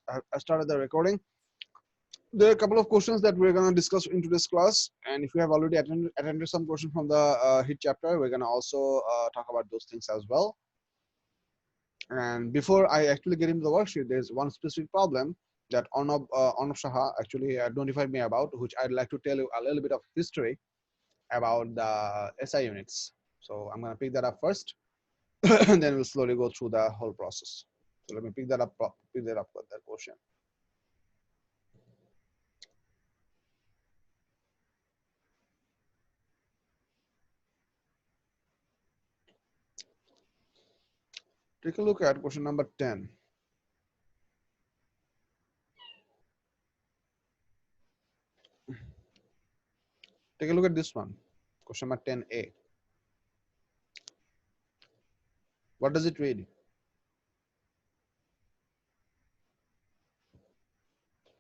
I started the recording. There are a couple of questions that we're going to discuss in today's class, and if you have already attended some questions from the HIT chapter, we're going to also talk about those things as well. And before I actually get into the worksheet, there's one specific problem that Arnab Shaha actually notified me about, which I'd like to tell you a little bit of history about the SI units. So I'm going to pick that up first, and then we'll slowly go through the whole process. So let me pick that up with that question. Take a look at question number 10. Take a look at this one, question number 10A. What does it read?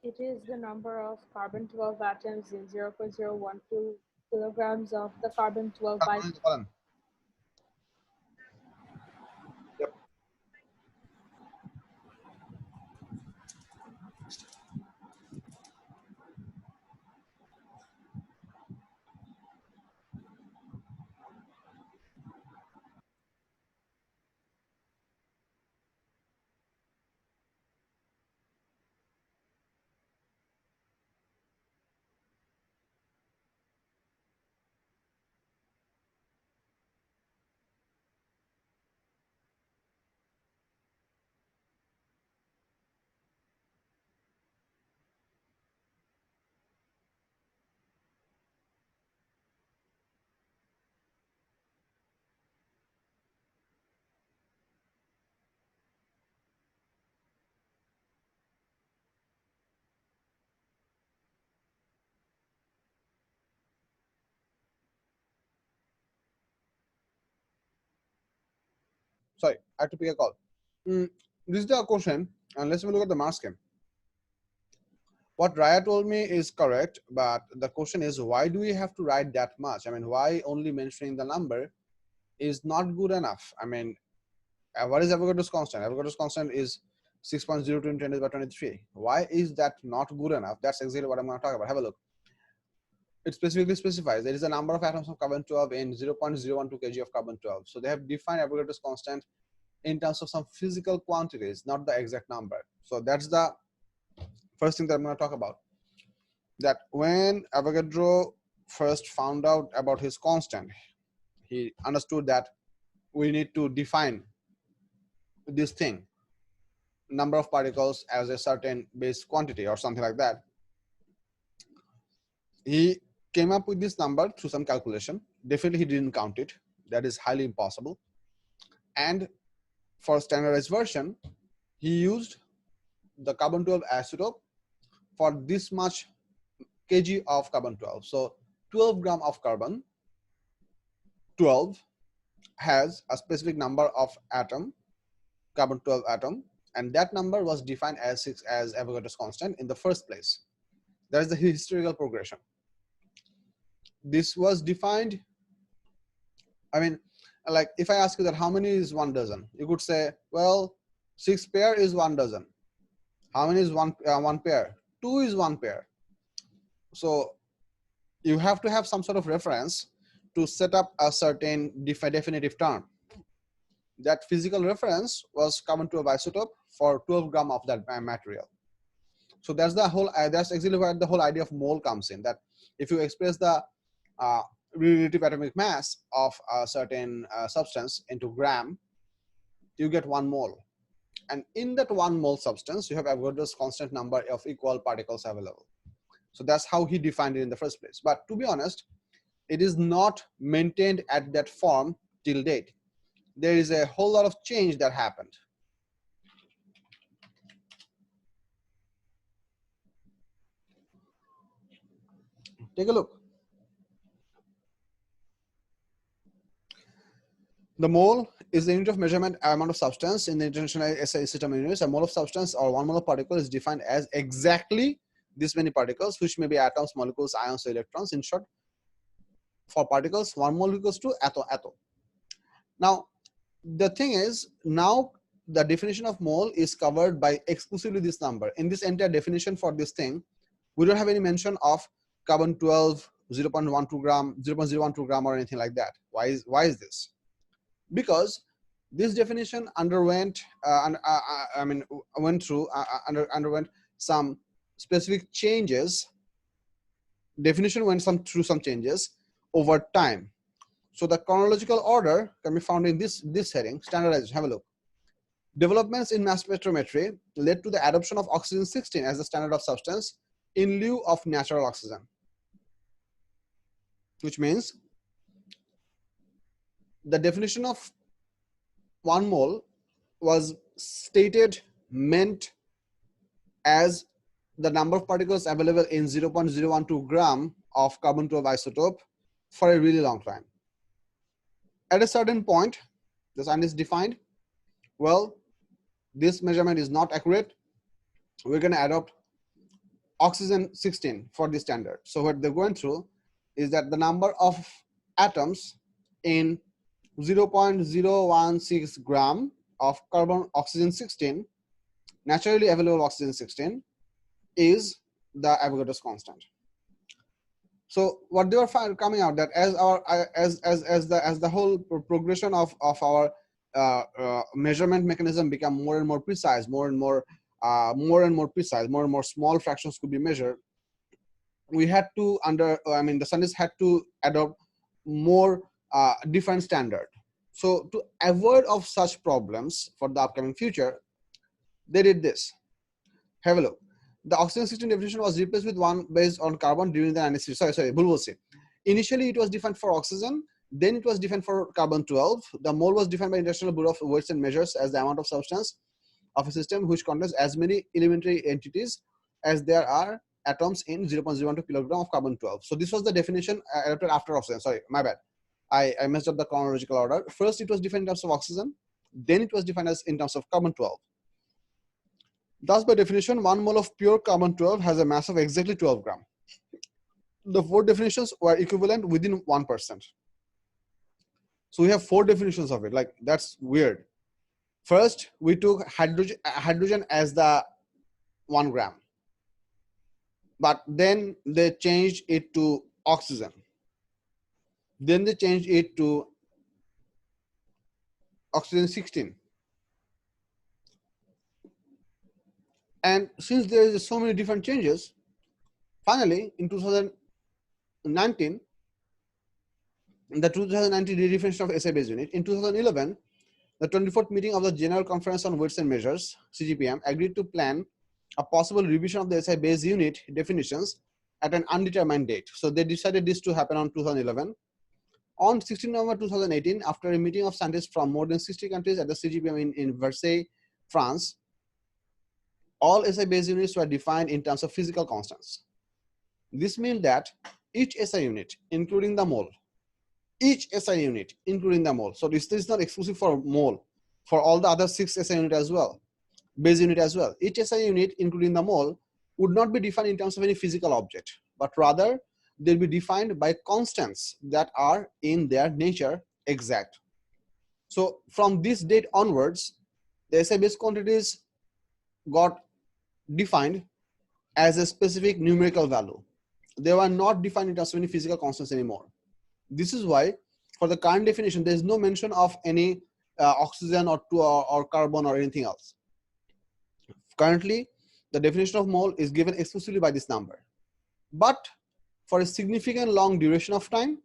It is the number of carbon-12 atoms in 0.012 kilograms of the carbon-12 isotope. Yep. Sorry, I have to pick a call. This is the question, and let's look at the mark scheme. What Raya told me is correct, but the question is, why do we have to write that much? I mean, why only mentioning the number is not good enough? I mean, what is Avogadro's constant? Avogadro's constant is 6.02 × 10⁻23. Why is that not good enough? That's exactly what I'm going to talk about. Have a look. It specifically specifies there is a number of atoms of carbon-12 in 0.012 kg of carbon-12. So they have defined Avogadro's constant in terms of some physical quantities, not the exact number. So that's the first thing that I'm going to talk about. That when Avogadro first found out about his constant, he understood that we need to define this thing, number of particles, as a certain base quantity or something like that. He came up with this number through some calculation. Definitely he didn't count it. That is highly impossible. And for standardized version, he used the carbon-12 isotope for this much kg of carbon-12. So 12 gram of carbon-12 has a specific number of atom, carbon-12 atom, and that number was defined as Avogadro's constant in the first place. That is the historical progression. This was defined, I mean, like if I ask you that how many is 1 dozen, you could say, well, 6 pair is 1 dozen. How many is one pair? 2 is 1 pair. So you have to have some sort of reference to set up a certain definitive term. That physical reference was carbon-12 isotope for 12 gram of that material. So that's the whole. That's exactly where the whole idea of mole comes in. That if you express the relative atomic mass of a certain substance into gram, you get 1 mole. And in that 1 mole substance, you have Avogadro's constant number of equal particles available. So that's how he defined it in the first place. But to be honest, it is not maintained at that form till date. There is a whole lot of change that happened. Take a look. The mole is the unit of measurement amount of substance in the international SI system units. A mole of substance or 1 mole of particle is defined as exactly this many particles, which may be atoms, molecules, ions, or electrons. In short, for particles, 1 mole equals to atom. Now, the thing is, now the definition of mole is covered by exclusively this number. In this entire definition for this thing, we don't have any mention of carbon 12, 0.12 gram, 0.012 gram or anything like that. Why is this? Because this definition underwent, underwent some specific changes. Definition went through some changes over time. So the chronological order can be found in this heading, standardization. Have a look. Developments in mass spectrometry led to the adoption of oxygen-16 as the standard of substance in lieu of natural oxygen, which means the definition of 1 mole was stated meant as the number of particles available in 0.012 gram of carbon-12 isotope for a really long time. At a certain point, the scientists defined, well, this measurement is not accurate. We're going to adopt oxygen-16 for the standard. So what they're going through is that the number of atoms in 0.016 gram of carbon oxygen-16, naturally available oxygen-16, is the Avogadro's constant. So what they were coming out that as the whole progression of our measurement mechanism become more and more precise, more and more precise, more and more small fractions could be measured, we had to the scientists had to adopt more different standard. So to avoid of such problems for the upcoming future, they did this. Have a look. The oxygen-16 definition was replaced with one based on carbon during the 1960s. Sorry. Initially, it was defined for oxygen. Then it was defined for carbon-12. The mole was defined by International Bureau of Weights and Measures as the amount of substance of a system which contains as many elementary entities as there are atoms in 0.012 kilogram of carbon-12. So this was the definition adopted after oxygen. Sorry, my bad. I messed up the chronological order. First, it was defined in terms of oxygen. Then it was defined as in terms of carbon-12. Thus, by definition, 1 mole of pure carbon-12 has a mass of exactly 12 gram. The 4 definitions were equivalent within 1%. So we have 4 definitions of it. Like, that's weird. First, we took hydrogen as the 1 gram. But then they changed it to oxygen. Then they changed it to oxygen-16. And since there is so many different changes, finally, in 2019, the 2019 redefinition of SI base unit, in 2011, the 24th meeting of the General Conference on Weights and Measures, CGPM, agreed to plan a possible revision of the SI base unit definitions at an undetermined date. So they decided this to happen on 2011. On 16 November 2018, after a meeting of scientists from more than 60 countries at the CGPM in Versailles, France, all SI base units were defined in terms of physical constants. This means that each SI unit, including the mole, each SI unit, including the mole, so this is not exclusive for mole, for all the other 6 SI unit as well, base unit as well. Each SI unit, including the mole, would not be defined in terms of any physical object, but rather they'll be defined by constants that are in their nature exact. So from this date onwards, the SI base quantities got defined as a specific numerical value. They were not defined in terms of any physical constants anymore. This is why for the current definition, there is no mention of any oxygen or carbon or anything else. Currently, the definition of mole is given exclusively by this number. But for a significant long duration of time,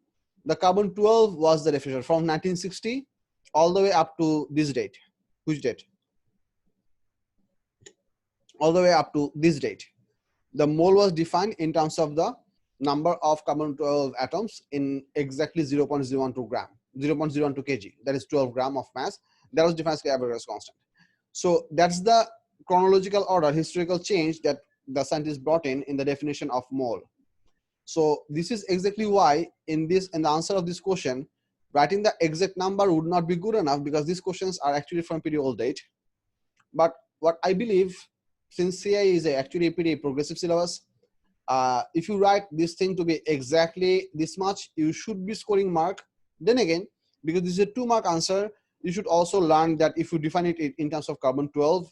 the carbon-12 was the definition from 1960 all the way up to this date. Which date? All the way up to this date. The mole was defined in terms of the number of carbon-12 atoms in exactly 0.012 gram, 0.012 kg. That is 12 gram of mass. That was defined as Avogadro's constant. So that's the chronological order, historical change that the scientists brought in the definition of mole. So this is exactly why in the answer of this question, writing the exact number would not be good enough, because these questions are actually from pretty old date. But what I believe, since CI is actually a pretty progressive syllabus, if you write this thing to be exactly this much, you should be scoring mark. Then again, because this is a 2-mark answer, you should also learn that if you define it in terms of carbon 12,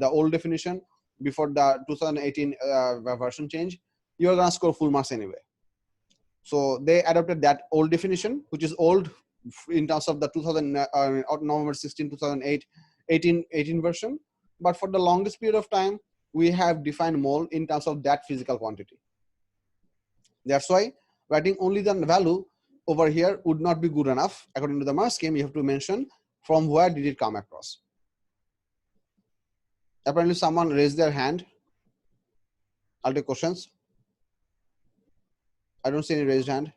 the old definition before the 2018 version change, you're gonna score full marks anyway. So they adopted that old definition, which is old in terms of the 2000 November 16 2008 18 version, but for the longest period of time we have defined mole in terms of that physical quantity. That's why writing only the value over here would not be good enough. According to the mark scheme, you have to mention from where did it come across. Apparently someone raised their hand. I'll take questions. I don't see any raised hand.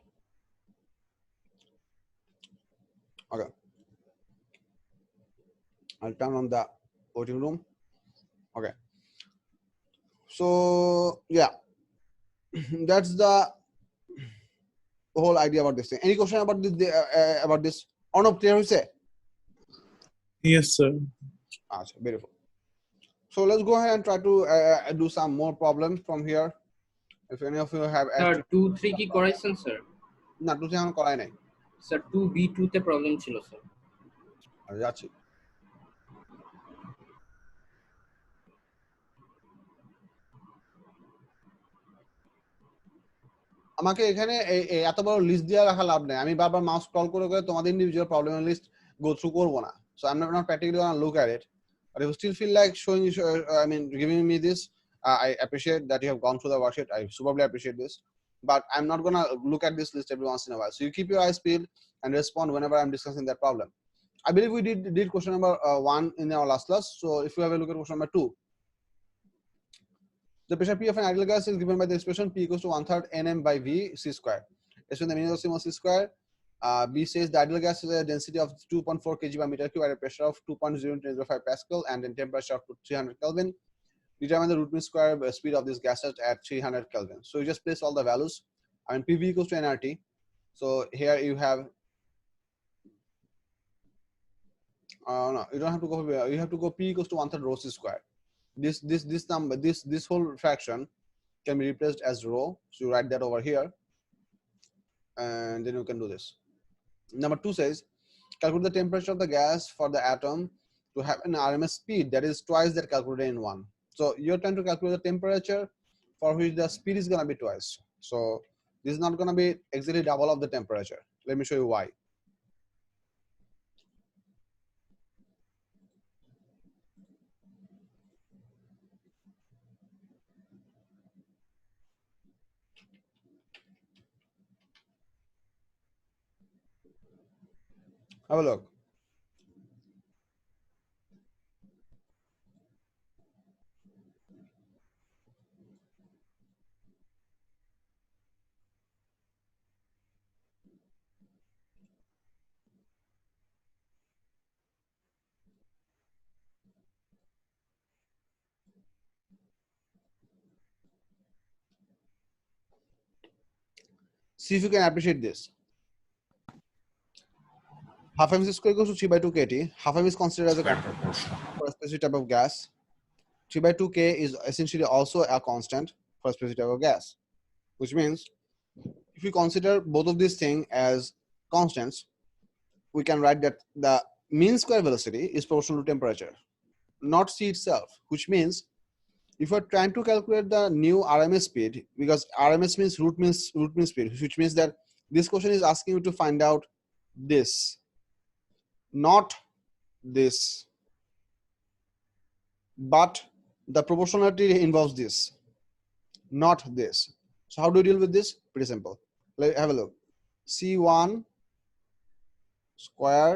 Okay, I'll turn on the voting room. Okay, so yeah, that's the whole idea about this thing. Any question about this? About this? Or no, clear say? Yes, sir. Beautiful. So let's go ahead and try to do some more problems from here. If any of you have sir 2-3 কি করাইছেন sir? না 2 এখন করাই নাই sir 2B2 তে problem ছিল sir. যাচ্ছি। আমাকে এখানে এত বড় লিস্ট দিয়ে রাখা লাভ নেই। আমি বারবার মাউস স্ক্রল করে করে তোমাদের ইন্ডিভিজুয়াল প্রবলেমের লিস্ট গো থ্রু করব না। So I'm not practically gonna look at it. But if you still feel like showing, giving me this, I appreciate that you have gone through the worksheet. I superbly appreciate this. But I'm not gonna look at this list every once in a while. So you keep your eyes peeled and respond whenever I'm discussing that problem. I believe we did question number 1 in our last class. So if you have a look at question number 2. The pressure P of an ideal gas is given by the expression P equals to 1/3 Nm by V C square. It's when the meaning of C square. B says the ideal gas has a density of 2.4 kg per meter cube at a pressure of 2.005 Pascal and then temperature of 300 Kelvin. Determine the root mean square speed of this gases at 300 Kelvin. So you just place all the values. PV equals to nRT. So here you have no, you don't have to go. You have to go P equals to 1/3 rho C square. This number, this whole fraction can be replaced as rho. So you write that over here, and then you can do this. Number 2 says calculate the temperature of the gas for the atom to have an RMS speed that is twice that calculated in 1. So you're trying to calculate the temperature for which the speed is going to be twice. So this is not going to be exactly double of the temperature. Let me show you why. Have a look. See if you can appreciate this. Half m square equals to 3/2 kT. Half m is considered as a constant for a specific type of gas. 3/2 k is essentially also a constant for a specific type of gas, which means if we consider both of these things as constants, we can write that the mean square velocity is proportional to temperature, not c itself, which means if we're trying to calculate the new RMS speed, because RMS means root mean speed, which means that this question is asking you to find out this, not this, but the proportionality involves this, not this. So how do you deal with this? Pretty simple. Let's have a look. C1 square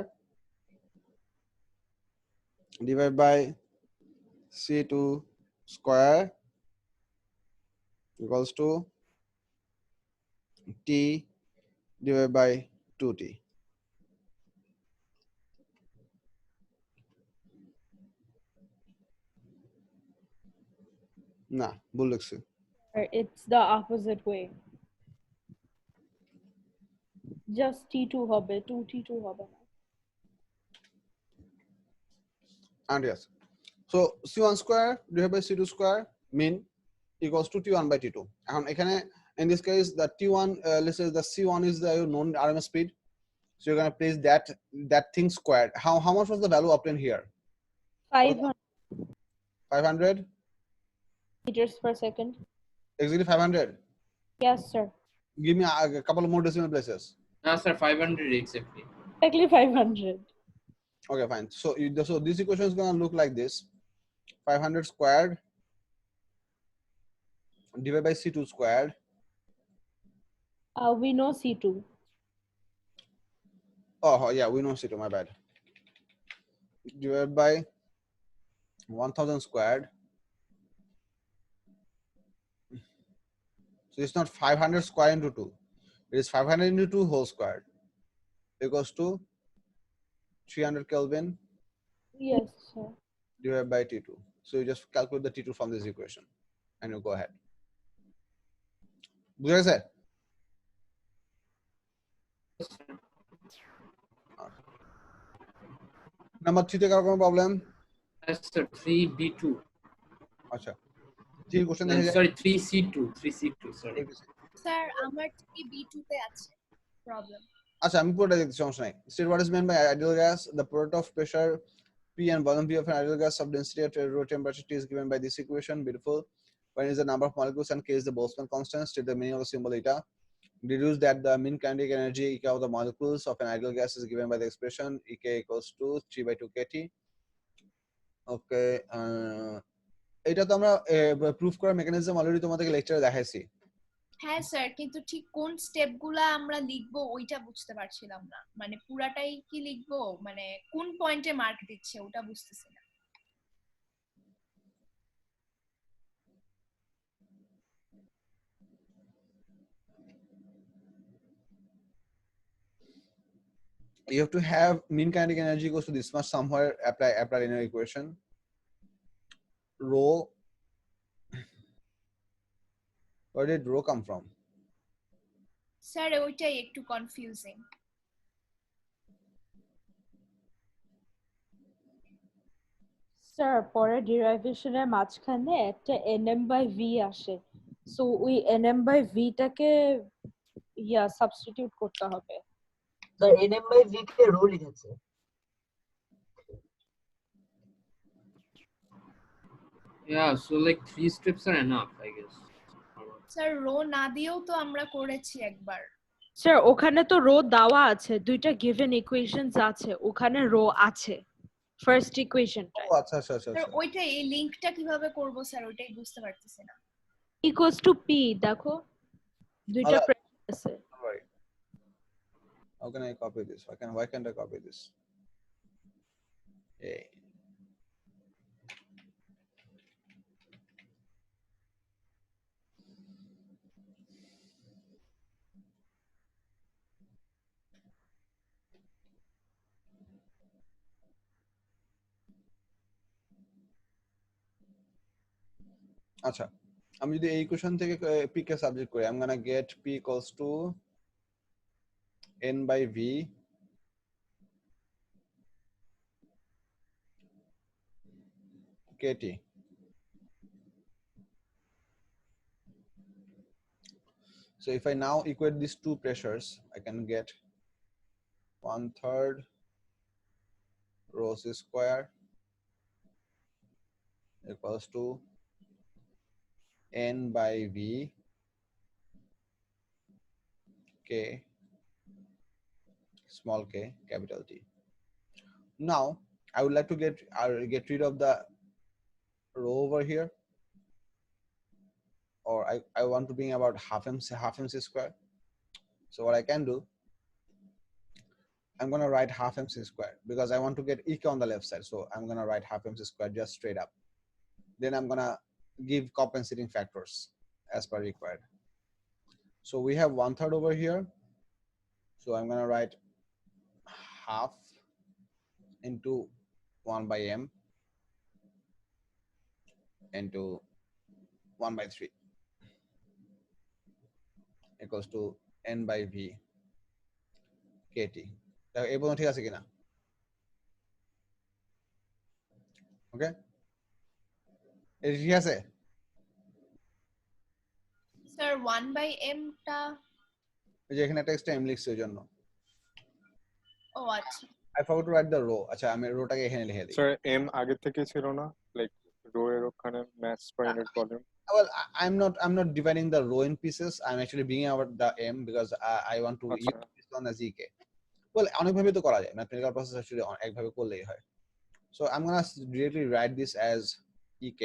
divided by C2 square equals to T divided by 2T. না ভুল লিখছি। It's the opposite way. Just T2 হবে, 2T2 হবে না। And yes, so C1 square divided by C2 square mean equals to T1 by T2. এখন এখানে in this case the T1 let's say the C1 is the known RMS speed So you're gonna place that thing squared. How much was the value obtained here? 500 500? meters per second. Exactly 500. Yes, sir. Give me a couple of more decimal places. No, sir, 500 exactly. Exactly 500. Okay, fine. So this equation is gonna look like this: 500 squared divided by C2 squared. We know C2. Oh yeah, we know C2. My bad. Divided by 1000 squared. So it's not 500 square into 2. It is 500 into 2 whole squared equals to 300 Kelvin Yes, sir. divided by T2. So you just calculate the T2 from this equation and you go ahead. বুঝা গেছে? Number 3 তে কারো কোনো problem? Yes, sir, 3B2. আচ্ছা, ঠিক question দেখে যায়। Sorry, 3C2, sorry. Sir আমার কি B2 তে আছে প্রবলেম আচ্ছা, আমি পুরোটা দেখতে সমস্যা নাই। State what is meant by ideal gas? The product of pressure P and volume V of an ideal gas of density at room temperature T is given by this equation. Beautiful. When is the number of molecules and K is the Boltzmann constant? State the meaning of the symbol eta. Deduce that the mean kinetic energy EK of the molecules of an ideal gas is given by the expression EK equals to 3 by 2 kT. Okay. এটা তো আমরা proof করার mechanism already তোমাদেরকে লেকচারে দেখাইছি। হ্যাঁ sir কিন্তু ঠিক কোন স্টেপগুলা আমরা লিখবো ওইটা বুঝতে পারছিলাম না মানে পুরাটাই কি লিখবো মানে কোন পয়েন্টে মার্ক দিচ্ছে ওটা বুঝতেছি না You have to have mean kinetic energy equals to this much somewhere applied in your equation. Rho. Where did rho come from? Sir ওইটাই একটু কনফিউজিং স্যার পরে ডেরিভেশনের মাঝখানে একটা nm বাই v আসে, সো ওই nm বাই v টাকে substitute করতে হবে। স্যার nm বাই v কে রো লিখেছে। Yeah, so like 3 steps are enough, I guess. Sir rho না দিয়েও তো আমরা করেছি একবার স্যার ওখানে তো রো দেওয়া আছে, দুইটা গিভেন ইকুয়েশনস আছে, ওখানে রো আছে ফার্স্ট ইকুয়েশনটা। ও আচ্ছা আচ্ছা আচ্ছা স্যার ওইটাই এই লিংকটা কিভাবে করব স্যার ওইটাই বুঝতে পারতেছি না ইকুয়ালস টু পি, দেখো দুইটা প্রেশার আছে। Right. How can I copy this? Why can't I copy this? Hey. আচ্ছা, আমি যদি এই ইকুয়েশন থেকে p কে সাবজেক্ট করি, I'm gonna get p equals to n by v kt. So if I now equate these two pressures, I can get 1/3 rho c square equals to n by v k small k capital T. Now I would like to get rid of the rho over here, or I want to bring about half mc square. So what I can do, I'm gonna write half mc square because I want to get ek on the left side. So I'm gonna write half mc square just straight up. Then I'm gonna give compensating factors as per required. So we have 1/3 over here. So I'm gonna write half into 1 by m into 1 by 3 equals to n by v kt. এই পর্যন্ত ঠিক আছে কিনা? ওকে, এটা ঠিক আছে? Sir 1/m টা এই যে এখানে একটা এক্সট্রা m লিখছি ওই জন্য। ও আচ্ছা I forgot to write the row. আচ্ছা আমি রোটাকে এখানে লিখে দিই। স্যার এম আগে থেকে ছিল না, লাইক রো এর ওখানে maths per unit volume. Well, I'm not dividing the row in pieces. I'm actually bringing out the M because I want to আচ্ছা use this one as EK. Well, অনেকভাবে তো করা যায়, ম্যাথমেটিক্যাল প্রসেস actually একভাবে করলেই হয়। So I'm gonna directly write this as EK.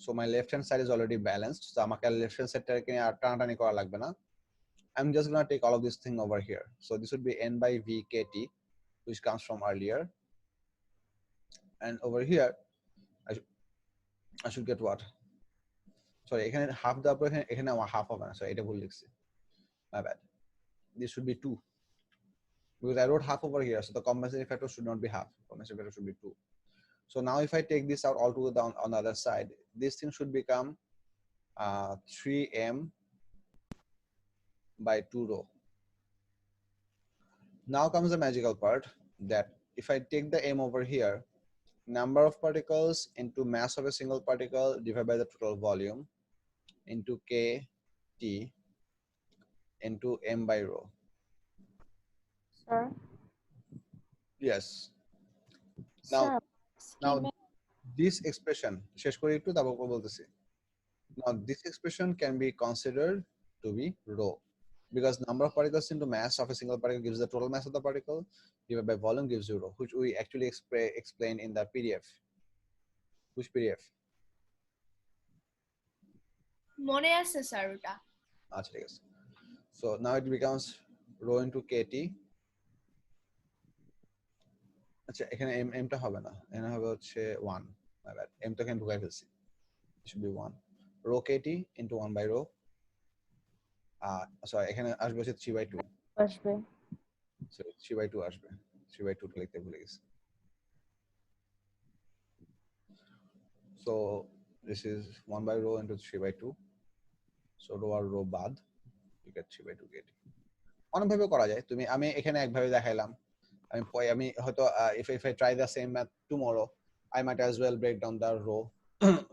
So my left hand side is already balanced. So আমাকে left hand side টাকে আর টানাটানি করা লাগবে না। I'm just gonna take all of this thing over here. So this would be N by VKT, which comes from earlier. And over here, I should get what? Sorry, এখানে half the upper, এখানে half হবে না। So এটা ভুল লিখছি। My bad. This should be 2. Because I wrote half over here, so the compensating factor should not be half. Compensating factor should be 2. So now if I take this out all together down on the other side, this thing should become 3m by 2 rho. Now comes the magical part, that if I take the m over here, number of particles into mass of a single particle divided by the total volume into kt into m by rho. Sir, Yes. Now, sir, now scheme this expression, শেষ করি একটু তারপর বলতেছি। Now this expression can be considered to be rho, because number of particles into mass of a single particle gives the total mass of the particle divided by volume gives you rho, which we actually explain in the PDF. Which PDF? মনে আছে sir ওটা আচ্ছা ঠিক আছে। So now it becomes rho into kt. আচ্ছা এখানে m টা হবে না, এখানে হবে হচ্ছে 1. My bad, m তো এখানে ঢুকাই ফেলছি। It should be 1 rho kt into 1 by rho. Sorry, এখানে আসবে হচ্ছে 3 by 2. আসবে। So 3 by 2 আসবে, 3 by 2 টা লিখতে ভুলে গেছি। So this is 1 by rho into 3 by 2. So rho R rho বাদ, you get 3 by 2 kt. অনেকভাবে করা যায়, তুমি আমি এখানে একভাবে দেখাইলাম। আমি হয়তো if I try the same math tomorrow, I might as well break down the rho.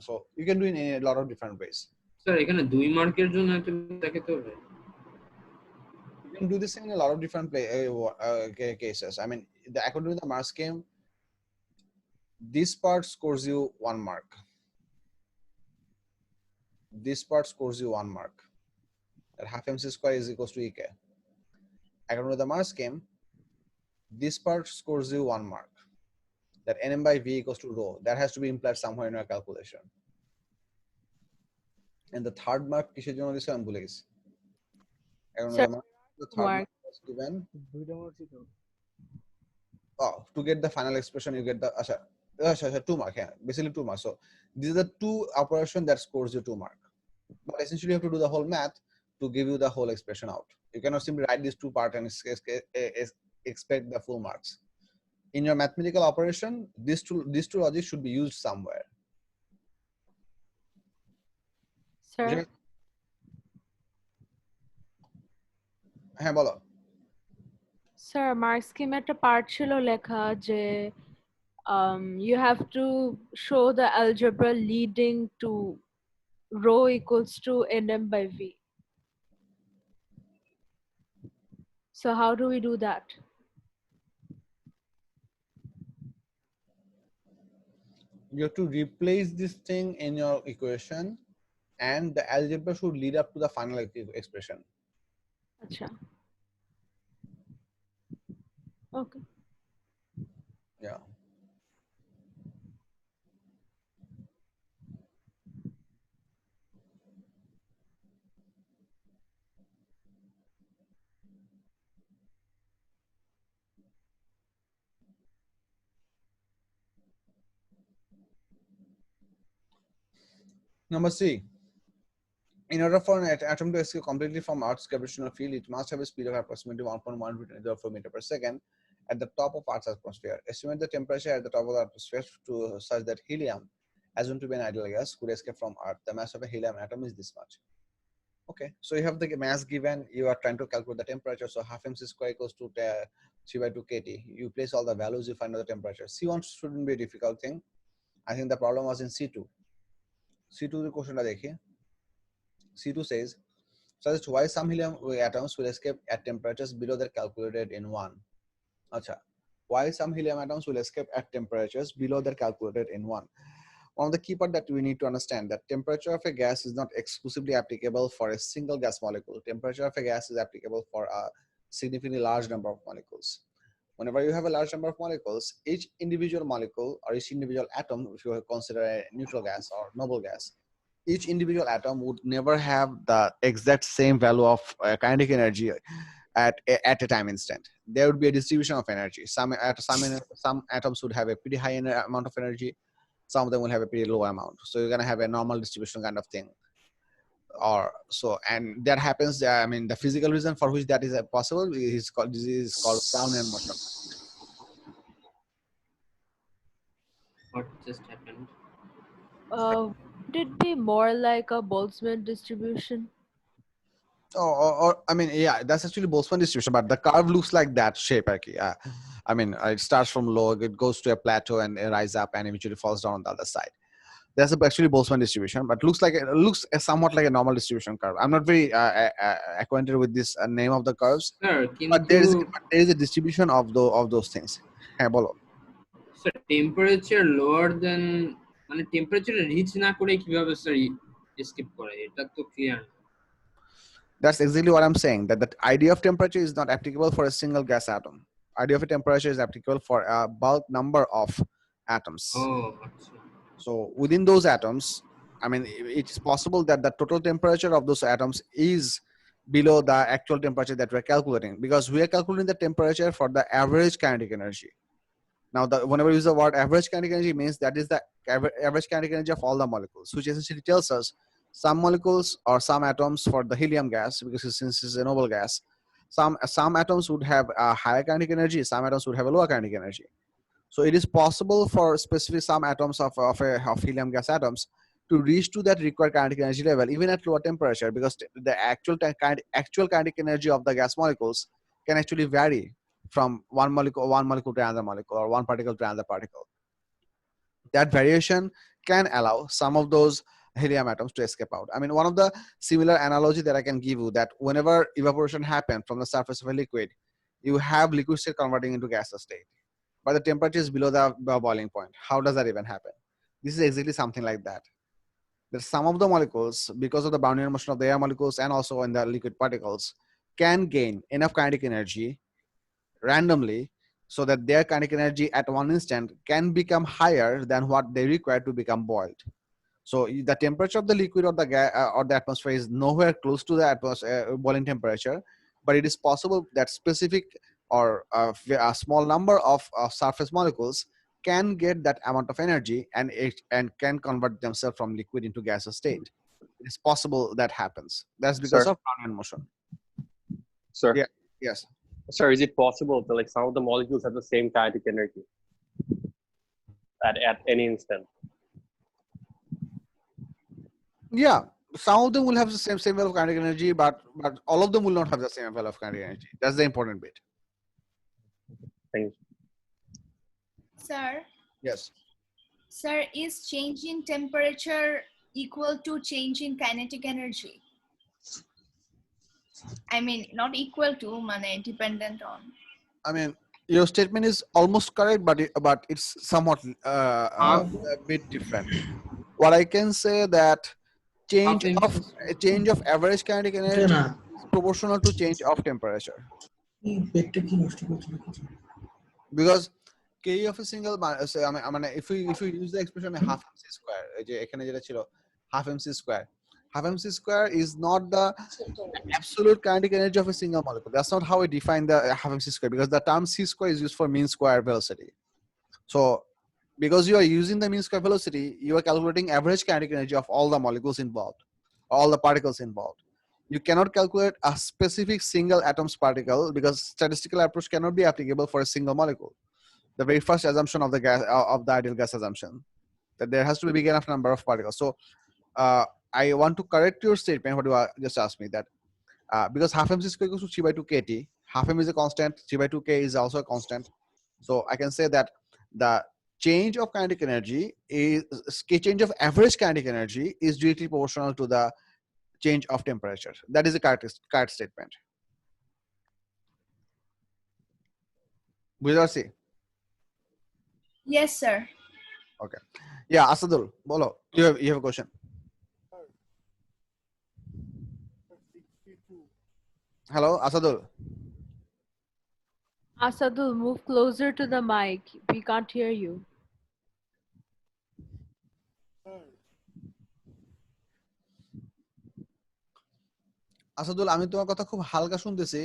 So you can do it in a lot of different ways. Sir এখানে 2 মার্কের জন্য একটা দেখাতে হবে। You can do this in a lot of different cases. I mean, according to the mark scheme, this part scores you 1 mark. This part scores you 1 mark. That half mc square is equals to ek. According to the mark scheme, this part scores you 1 mark. That nm by v equals to rho. That has to be implied somewhere in your calculation. And the third mark, কিসের জন্য দিছে আমি ভুলে গেছি। Sir, The third mark. mark was given. Oh, to get the final expression, you get the 2 mark. Yeah, basically 2 marks. So these are the 2 operations that scores you 2 mark. But essentially, you have to do the whole math to give you the whole expression out. You cannot simply write these 2 parts and expect the full marks. In your mathematical operation, these two logics should be used somewhere. sir, হ্যাঁ বলো। sir, mark scheme একটা part ছিল লেখা যে you have to show the algebra leading to rho equals to nm by v. So how do we do that? You have to replace this thing in your equation, and the algebra should lead up to the final expression. Acha. Okay. Yeah. Number C. In order for an atom to escape completely from Earth's gravitational field, it must have a speed of approximately 1.1 meters per second at the top of Earth's atmosphere. Estimate the temperature at the top of the atmosphere to such that helium, assumed to be an ideal gas, could escape from Earth. The mass of a helium atom is this much. Okay, so you have the mass given, you are trying to calculate the temperature. So half mc square equals to 3 by 2 kt. You place all the values, you find out the temperature. C1 shouldn't be a difficult thing. I think the problem was in C2. C2 the question C2 says, suggest why some helium atoms will escape at temperatures below that calculated in 1. Acha. Why some helium atoms will escape at temperatures below their calculated N1? One of the key part that we need to understand that temperature of a gas is not exclusively applicable for a single gas molecule. Temperature of a gas is applicable for a significantly large number of molecules. Whenever you have a large number of molecules, each individual molecule or each individual atom, if you consider a neutral gas or noble gas, each individual atom would never have the exact same value of kinetic energy at a time instant. There would be a distribution of energy. Some atoms would have a pretty high amount of energy. Some of them will have a pretty low amount. So you're gonna have a normal distribution kind of thing. Or so, and that happens. I mean, the physical reason for which that is possible is called Brownian motion. What just happened? Would it be more like a Boltzmann distribution? Or I mean, yeah, that's actually Boltzmann distribution, but the curve looks like that shape. Okay, I mean, it starts from low, it goes to a plateau and it rises up and eventually falls down on the other side. That's actually Boltzmann distribution, but looks somewhat like a normal distribution curve. I'm not very acquainted with this name of the curves, Sir, but there কিন্তু is a distribution of those things. হ্যাঁ, বলো। Sir temperature lower দেন মানে temperature rich না করে কিভাবে sir escape করে এটা তো clear. That's exactly what I'm saying, that the idea of temperature is not applicable for a single gas atom. Idea of a temperature is applicable for a bulk number of atoms. ও আচ্ছা। So within those atoms, I mean, it's possible that the total temperature of those atoms is below the actual temperature that we're calculating, because we are calculating the temperature for the average kinetic energy. Now, whenever we use the word average kinetic energy, means that is the average kinetic energy of all the molecules, which essentially tells us some molecules or some atoms for the helium gas, because since it's a noble gas, some atoms would have a higher kinetic energy, some atoms would have a lower kinetic energy. So it is possible for specific some atoms of helium gas atoms to reach to that required kinetic energy level even at lower temperature, because the actual kinetic energy of the gas molecules can actually vary from one molecule to another molecule, or one particle to another particle. That variation can allow some of those helium atoms to escape out. I mean, one of the similar analogy that I can give you, that whenever evaporation happens from the surface of a liquid, you have liquid state converting into gaseous state, but the temperature is below the boiling point. How does that even happen? This is exactly something like that. That some of the molecules, because of the Brownian motion of the air molecules and also in the liquid particles, can gain enough kinetic energy randomly so that their kinetic energy at one instant can become higher than what they require to become boiled. So the temperature of the liquid or the gas or the atmosphere is nowhere close to the boiling temperature, but it is possible that specific or a small number of surface molecules can get that amount of energy and can convert themselves from liquid into gaseous state. It is possible that happens. That's because Sir? of Brownian motion. Sir, Yeah. Yes. sir, is it possible that like some of the molecules have the same kinetic energy at any instant? Yeah, some of them will have the same level of kinetic energy, but all of them will not have the same level of kinetic energy. That's the important bit. Thank you. Sir, Yes. sir, is change in temperature equal to change in kinetic energy? I mean, not equal to, mane dependent on. I mean, your statement is almost correct, but it's somewhat a bit different. What I can say that change of average kinetic energy is proportional to change of temperature, because k of a single I mean, if we use the expression half mc square, এখানে যেটা ছিল half mc square, half mc square is not the absolute kinetic energy of a single molecule. That's not how we define the half mc square, because the term c square is used for mean square velocity. So because you are using the mean square velocity, you are calculating average kinetic energy of all the molecules involved, all the particles involved. You cannot calculate a specific single atom's particle, because statistical approach cannot be applicable for a single molecule. The very first assumption of the gas of the ideal gas assumption, that there has to be a big enough number of particles. So I want to correct your statement what you just asked me, that because half mc square equals to 3 by 2 kt, half m is a constant, 3 by 2 k is also a constant. So I can say that the change of kinetic energy change of average kinetic energy is directly proportional to the change of temperature. That is a correct statement. বুঝতে পারছি? Yes, sir. Okay. Yeah, Asadul, bolo. You have a question. Hello, Asadul. Asadul, move closer to the mic. We can't hear you. Asadul, আমি তোমার কথা খুব হালকা শুনতেছি,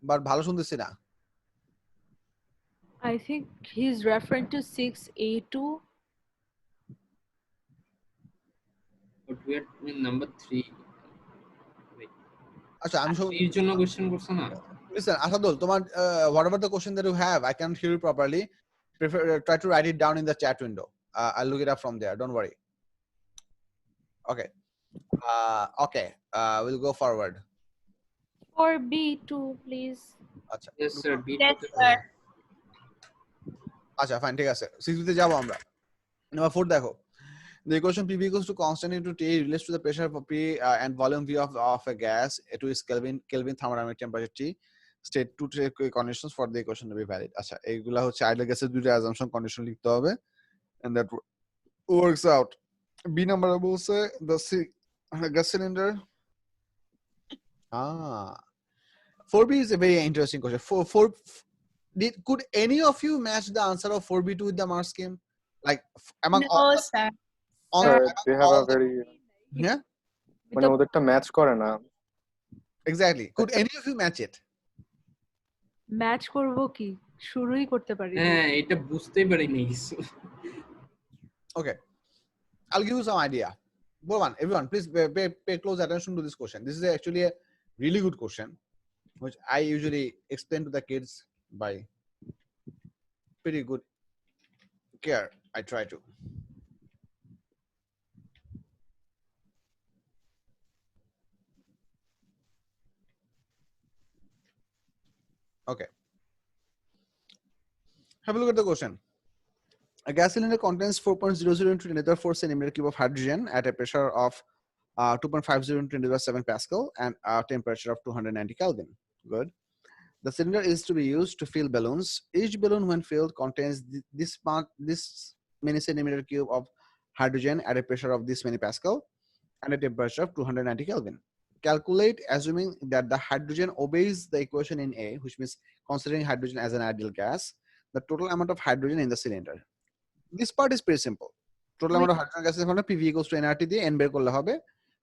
but ভালো শুনতেছি না। I think he's referring to 6A2. But we are in number 3. আচ্ছা, আমি সব এর জন্য কোশ্চেন করছ না? listen, Asadul, তোমার whatever the question that you have, I can't hear you properly. Try to write it down in the chat window. I'll look it up from there. Don't worry. Okay. Okay. We'll go forward. 4B2, please. আচ্ছা, Yes sir, B Yes, sir. আচ্ছা, fine, ঠিক আছে। 6 তে যাব আমরা। Number 4 দেখো। The equation PV equals to constant into T relates to the pressure of P and volume V of a gas to its Kelvin thermodynamic temperature T. State two conditions for the equation to be valid. আচ্ছা, এইগুলা হচ্ছে ideal গ্যাসের দুইটা assumption condition লিখতে হবে, and that works out. B number বলছে the gas cylinder. 4B is a very interesting question. Could any of you match the answer of 4B2 with the mark scheme? Like among No, all, sir. Sir, they have a all the- very yeah, মানে ওদেরটা match করে না। exactly. Could any of you match it? Match করব কি? শুরুই করতে পারি। হ্যাঁ, এটা বুঝতেই পারিনি কিছু। Okay, I'll give you some idea. Everyone, please pay close attention to this question. This is actually a really good question, which I usually explain to the kids by pretty good care. I try to. Okay. Have a look at the question. A gas cylinder contains 4.00 into 10 to the 4 centimeter cube of hydrogen at a pressure of 2.50 into 10 to the 7 Pascal and a temperature of 290 Kelvin. Good. The cylinder is to be used to fill balloons. Each balloon, when filled, contains this many centimeter cube of hydrogen at a pressure of this many Pascal and a temperature of 290 Kelvin. Calculate, assuming that the hydrogen obeys the equation in A, which means considering hydrogen as an ideal gas, the total amount of hydrogen in the cylinder. This part is pretty simple. Total amount of hydrogen gas is PV equals to nRT দিয়ে n বের করলে হবে,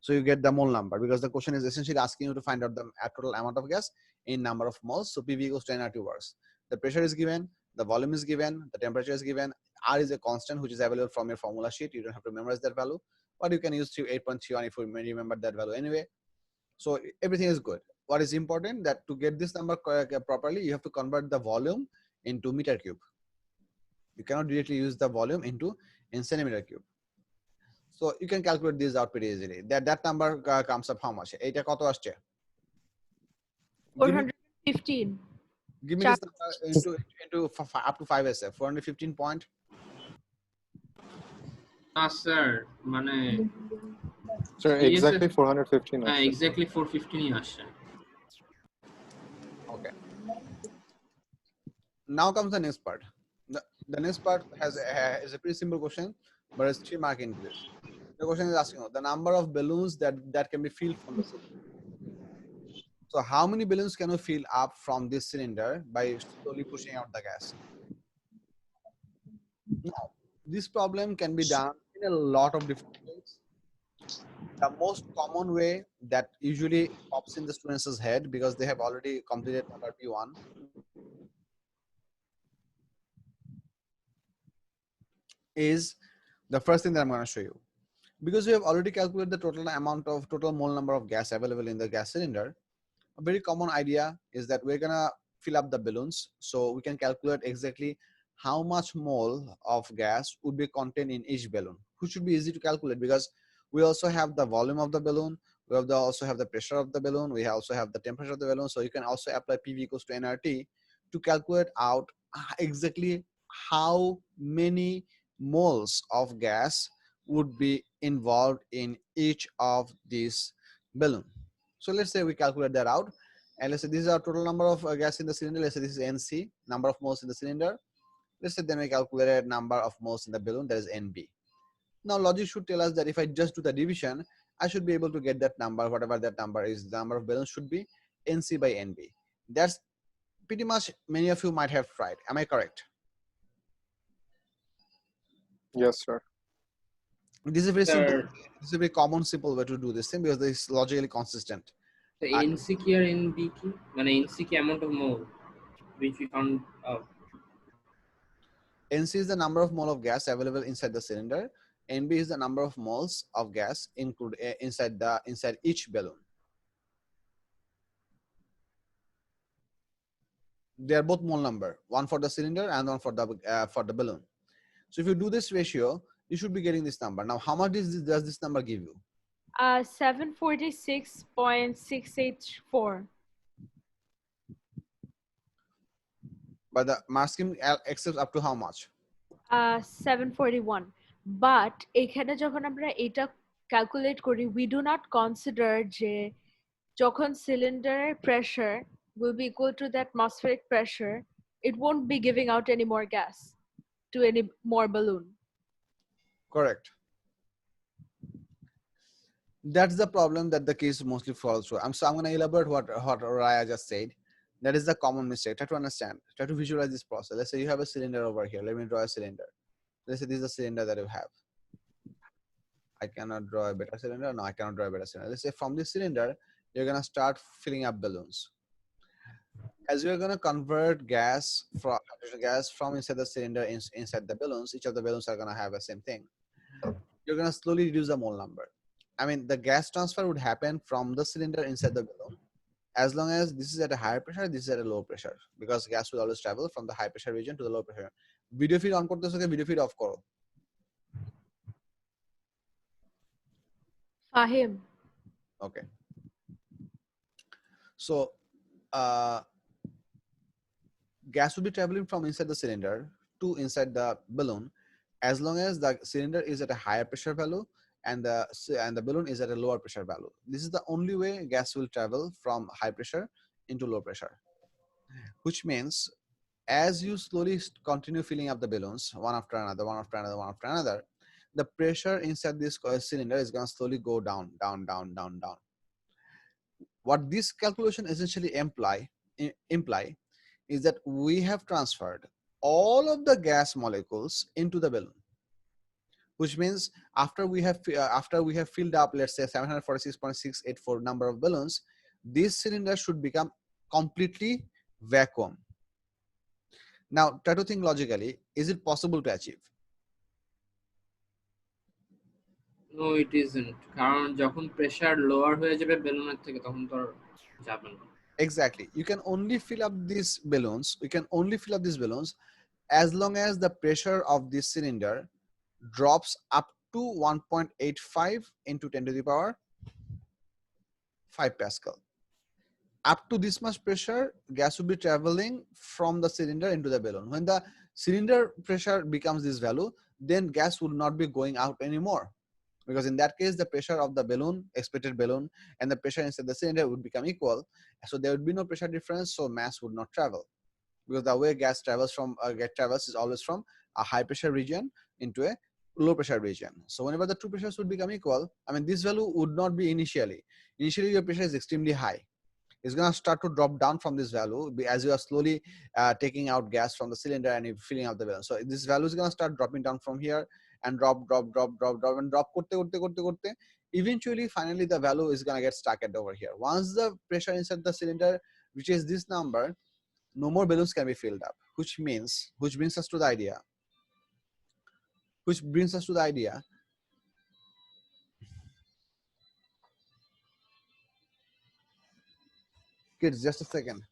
so you get the mole number, because the question is essentially asking you to find out the total amount of gas in number of moles. So PV equals to nRT works. The pressure is given, the volume is given, the temperature is given. R is a constant which is available from your formula sheet. You don't have to memorize that value, but you can use 8.31 if you remember that value anyway. So everything is good. What is important that to get this number properly, you have to convert the volume into meter cube. You cannot directly use the volume in centimeter cube. So you can calculate this out pretty easily. That number comes up how much? Eta koto asche? 415. Give me this number into up to 5 SF. 415 point. না sir, মানে Sir, exactly 415 হ্যাঁ, আছে। Exactly 415 আসছে। Okay. Now comes the next part. The next part is a pretty simple question, but it's 3 mark into this. The question is asking the number of balloons that can be filled from the cylinder. So how many balloons can you fill up from this cylinder by slowly pushing out the gas? Now, this problem can be done in a lot of different ways. The most common way that usually pops in the students' head, because they have already completed number P1, is the first thing that I'm going to show you. Because we have already calculated the total mole number of gas available in the gas cylinder, a very common idea is that we're going to fill up the balloons, so we can calculate exactly how much mole of gas would be contained in each balloon, which should be easy to calculate because we also have the volume of the balloon, also have the pressure of the balloon, we also have the temperature of the balloon. So you can also apply PV equals to nRT to calculate out exactly how many moles of gas would be involved in each of these balloons. So let's say we calculate that out. And let's say this is our total number of gas in the cylinder. Let's say this is NC, number of moles in the cylinder. Let's say then we calculated number of moles in the balloon, that is NB. Now logic should tell us that if I just do the division, I should be able to get that number, whatever that number is, the number of balloons should be NC by NB. That's pretty much many of you might have tried. Am I correct? Yes, sir. This is a very simple, Sir, this is a very common, simple way to do this thing because this is logically consistent. the NC কি আর NB কি? মানে NC কি amount of mole which we found out. NC is the number of mole of gas available inside the cylinder. NB is the number of moles of gas inside each balloon. They are both mole number, one for the cylinder and one for the balloon. So if you do this ratio, you should be getting this number. Now, how much does this number give you? 746.684. But the mass scheme accepts up to how much? 741. But এখানে যখন আমরা এটা calculate করি, we do not consider যে যখন cylinder pressure will be equal to the atmospheric pressure, it won't be giving out any more gas to any more balloon. Correct. That's the problem that the case mostly falls through. I'm going to elaborate what Raya just said. That is the common mistake. Try to understand. Try to visualize this process. Let's say you have a cylinder over here. Let me draw a cylinder. Let's say this is a cylinder that you have. I cannot draw a better cylinder. No, I cannot draw a better cylinder. Let's say from this cylinder, you're going to start filling up balloons. As you're going to convert gas from inside the cylinder inside the balloons, each of the balloons are going to have the same thing. You're going to slowly reduce the mole number. I mean, the gas transfer would happen from the cylinder inside the balloon as long as this is at a higher pressure, this is at a low pressure, because gas will always travel from the high pressure region to the low pressure. Video feed on kortecho ke video feed off koro. Fahim. Okay. So gas will be traveling from inside the cylinder to inside the balloon as long as the cylinder is at a higher pressure value and the balloon is at a lower pressure value. This is the only way gas will travel from high pressure into low pressure, which means as you slowly continue filling up the balloons one after another, the pressure inside this cylinder is going to slowly go down. What this calculation essentially imply is that we have transferred all of the gas molecules into the balloon, which means after we have filled up, let's say 746.684 number of balloons, this cylinder should become completely vacuum. Now try to think logically, is it possible to achieve? No, it isn't. কারণ যখন pressure lower হয়ে যাবে বেলুনের থেকে তখন তো আর যাবে না। Exactly. You can only fill up these balloons. As long as the pressure of this cylinder drops up to 1.85 into 10 to the power 5 Pascal. Up to this much pressure, gas will be traveling from the cylinder into the balloon. When the cylinder pressure becomes this value, then gas will not be going out anymore. Because in that case, the pressure of the balloon, expected balloon, and the pressure inside the cylinder would become equal. So there would be no pressure difference, so mass would not travel. Because the way gas travels is always from a high pressure region into a low pressure region. So whenever the two pressures would become equal, I mean, this value would not be initially. Initially, your pressure is extremely high. It's going to start to drop down from this value as you are slowly taking out gas from the cylinder and you're filling up the balloon. So this value is going to start dropping down from here and drop and drop korte. Eventually, finally, the value is going to get stuck at over here. Once the pressure inside the cylinder reaches this number, no more balloons can be filled up, which brings us to the idea. Kids, just a second.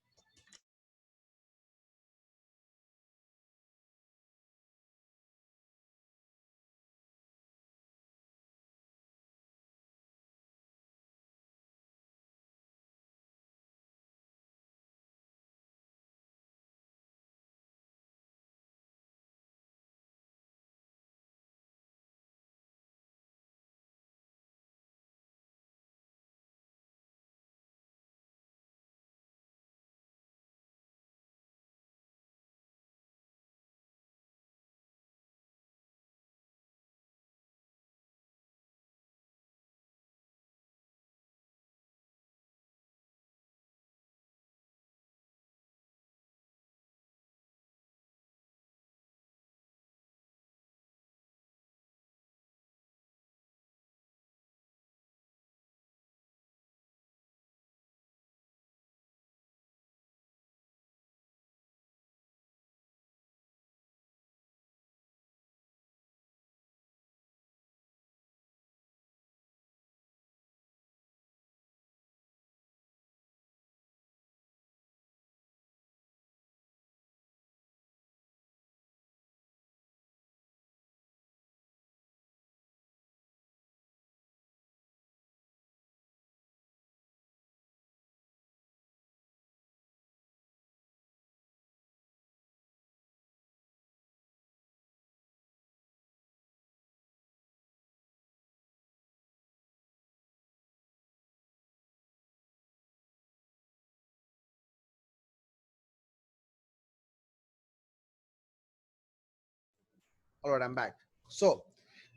All right, I'm back. So,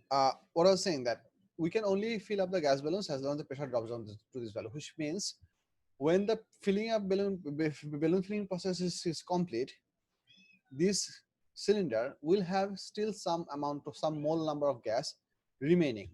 what I was saying that we can only fill up the gas balloons as long as the pressure drops down to this value, which means when the filling up balloon filling process is complete, this cylinder will have still some amount of some mole number of gas remaining.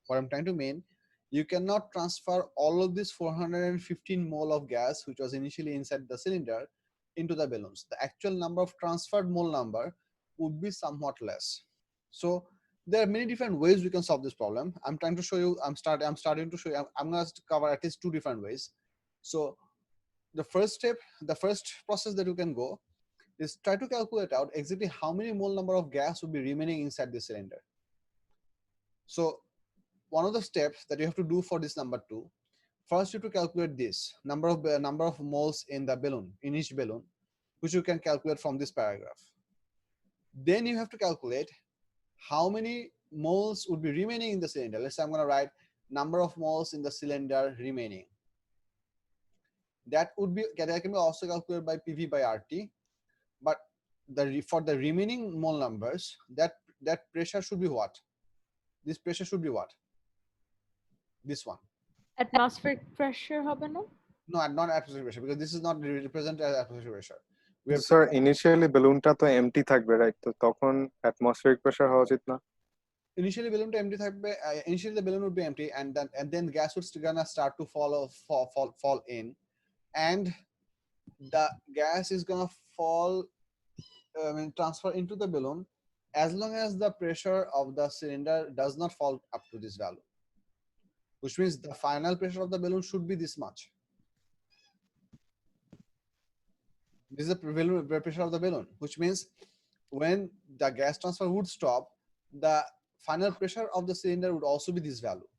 What I'm trying to mean, you cannot transfer all of this 415 mole of gas which was initially inside the cylinder into the balloons. The actual number of transferred mole number would be somewhat less. So there are many different ways we can solve this problem. I'm trying to show you, I'm starting to show you, I'm going to cover at least 2 different ways. So the first step, the first process that you can go is try to calculate out exactly how many mole number of gas would be remaining inside the cylinder. So one of the steps that you have to do for this number 2, first you have to calculate this number of moles in the balloon, in each balloon, which you can calculate from this paragraph. Then you have to calculate how many moles would be remaining in the cylinder. Let's say I'm going to write number of moles in the cylinder remaining. That can be also calculated by PV by RT, but for the remaining mole numbers, that pressure should be what? This pressure should be what? This one. Atmospheric pressure হবে না? No, not atmospheric pressure, because this is not represented as atmospheric pressure. We have sir initially বেলুনটা তো empty থাকবে, right? তো তখন atmospheric pressure হওয়া উচিত না? initially balloon empty থাকবে, initially the balloon would be empty, and then gas would gonna start to fall in, and the gas is gonna fall, transfer into the balloon as long as the pressure of the cylinder does not fall up to this value, which means the final pressure of the balloon should be this much. This is the pressure of the balloon, which means when the gas transfer would stop, the final pressure of the cylinder would also be this value.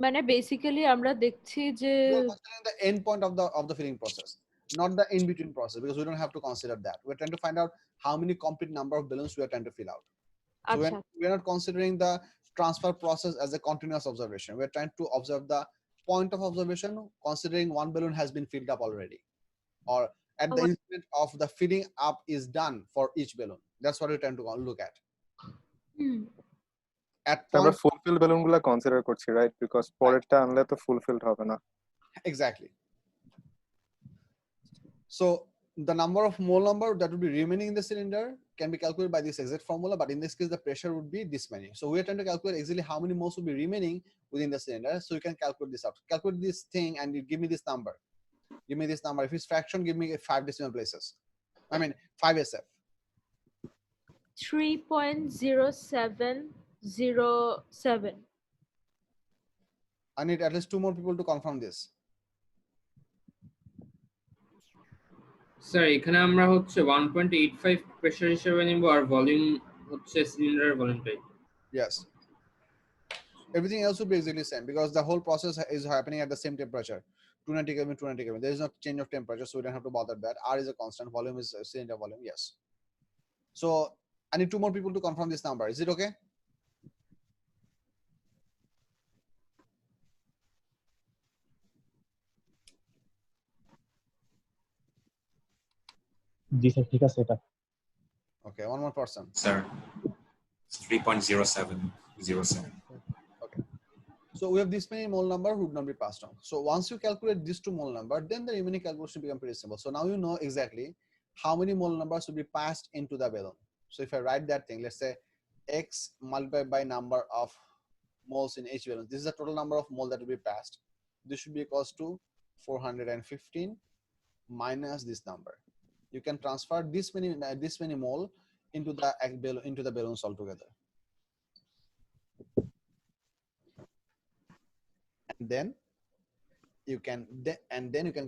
মানে basically আমরা দেখছি যে We are considering the end point of the filling process, not the in between process, because we don't have to consider that. We're trying to find out how many complete number of balloons we are trying to fill out. So আচ্ছা we are not considering the transfer process as a continuous observation. We're trying to observe the point of observation, considering one balloon has been filled up already, or at the instant of the filling up is done for each balloon. That's what we're trying to look at. At তারপর point, fulfil বেলুনগুলো consider করছি, right? Because পরেরটা আনলে তো fulfilled হবে না। exactly. So the number of mole number that would be remaining in the cylinder can be calculated by this exact formula, but in this case the pressure would be this many. So we're trying to calculate exactly how many moles would be remaining within the cylinder. So you can calculate this out. Calculate this thing and you give me this number. Give me this number. If it's fraction, give me 5 decimal places. I mean 5 SF. 3.0707. I need at least 2 more people to confirm this. Sir এখানে আমরা হচ্ছে 1.85 pressure হিসেবে নিব আর volume হচ্ছে সিলিন্ডারের ভলিউমটাই। Yes. Everything else would be exactly the same because the whole process is happening at the same temperature. 290 Kelvin, 290 Kelvin. There is no change of temperature, so we don't have to bother that. R is a constant. Volume is cylinder volume. Yes. So I need 2 more people to confirm this number. Is it okay? G sir ঠিক আছে এটা Okay, one more person. Sir, it's 3.0707. Okay. So we have this many mole number who would not be passed on. So once you calculate these 2 mole number, then the remaining calculation become pretty simple. So now you know exactly how many mole numbers will be passed into the balloon. So if I write that thing, let's say X multiplied by number of moles in each balloon. This is the total number of mole that will be passed. This should be equals to 415 minus this number. You can transfer this many mole into the balloons altogether. And then you can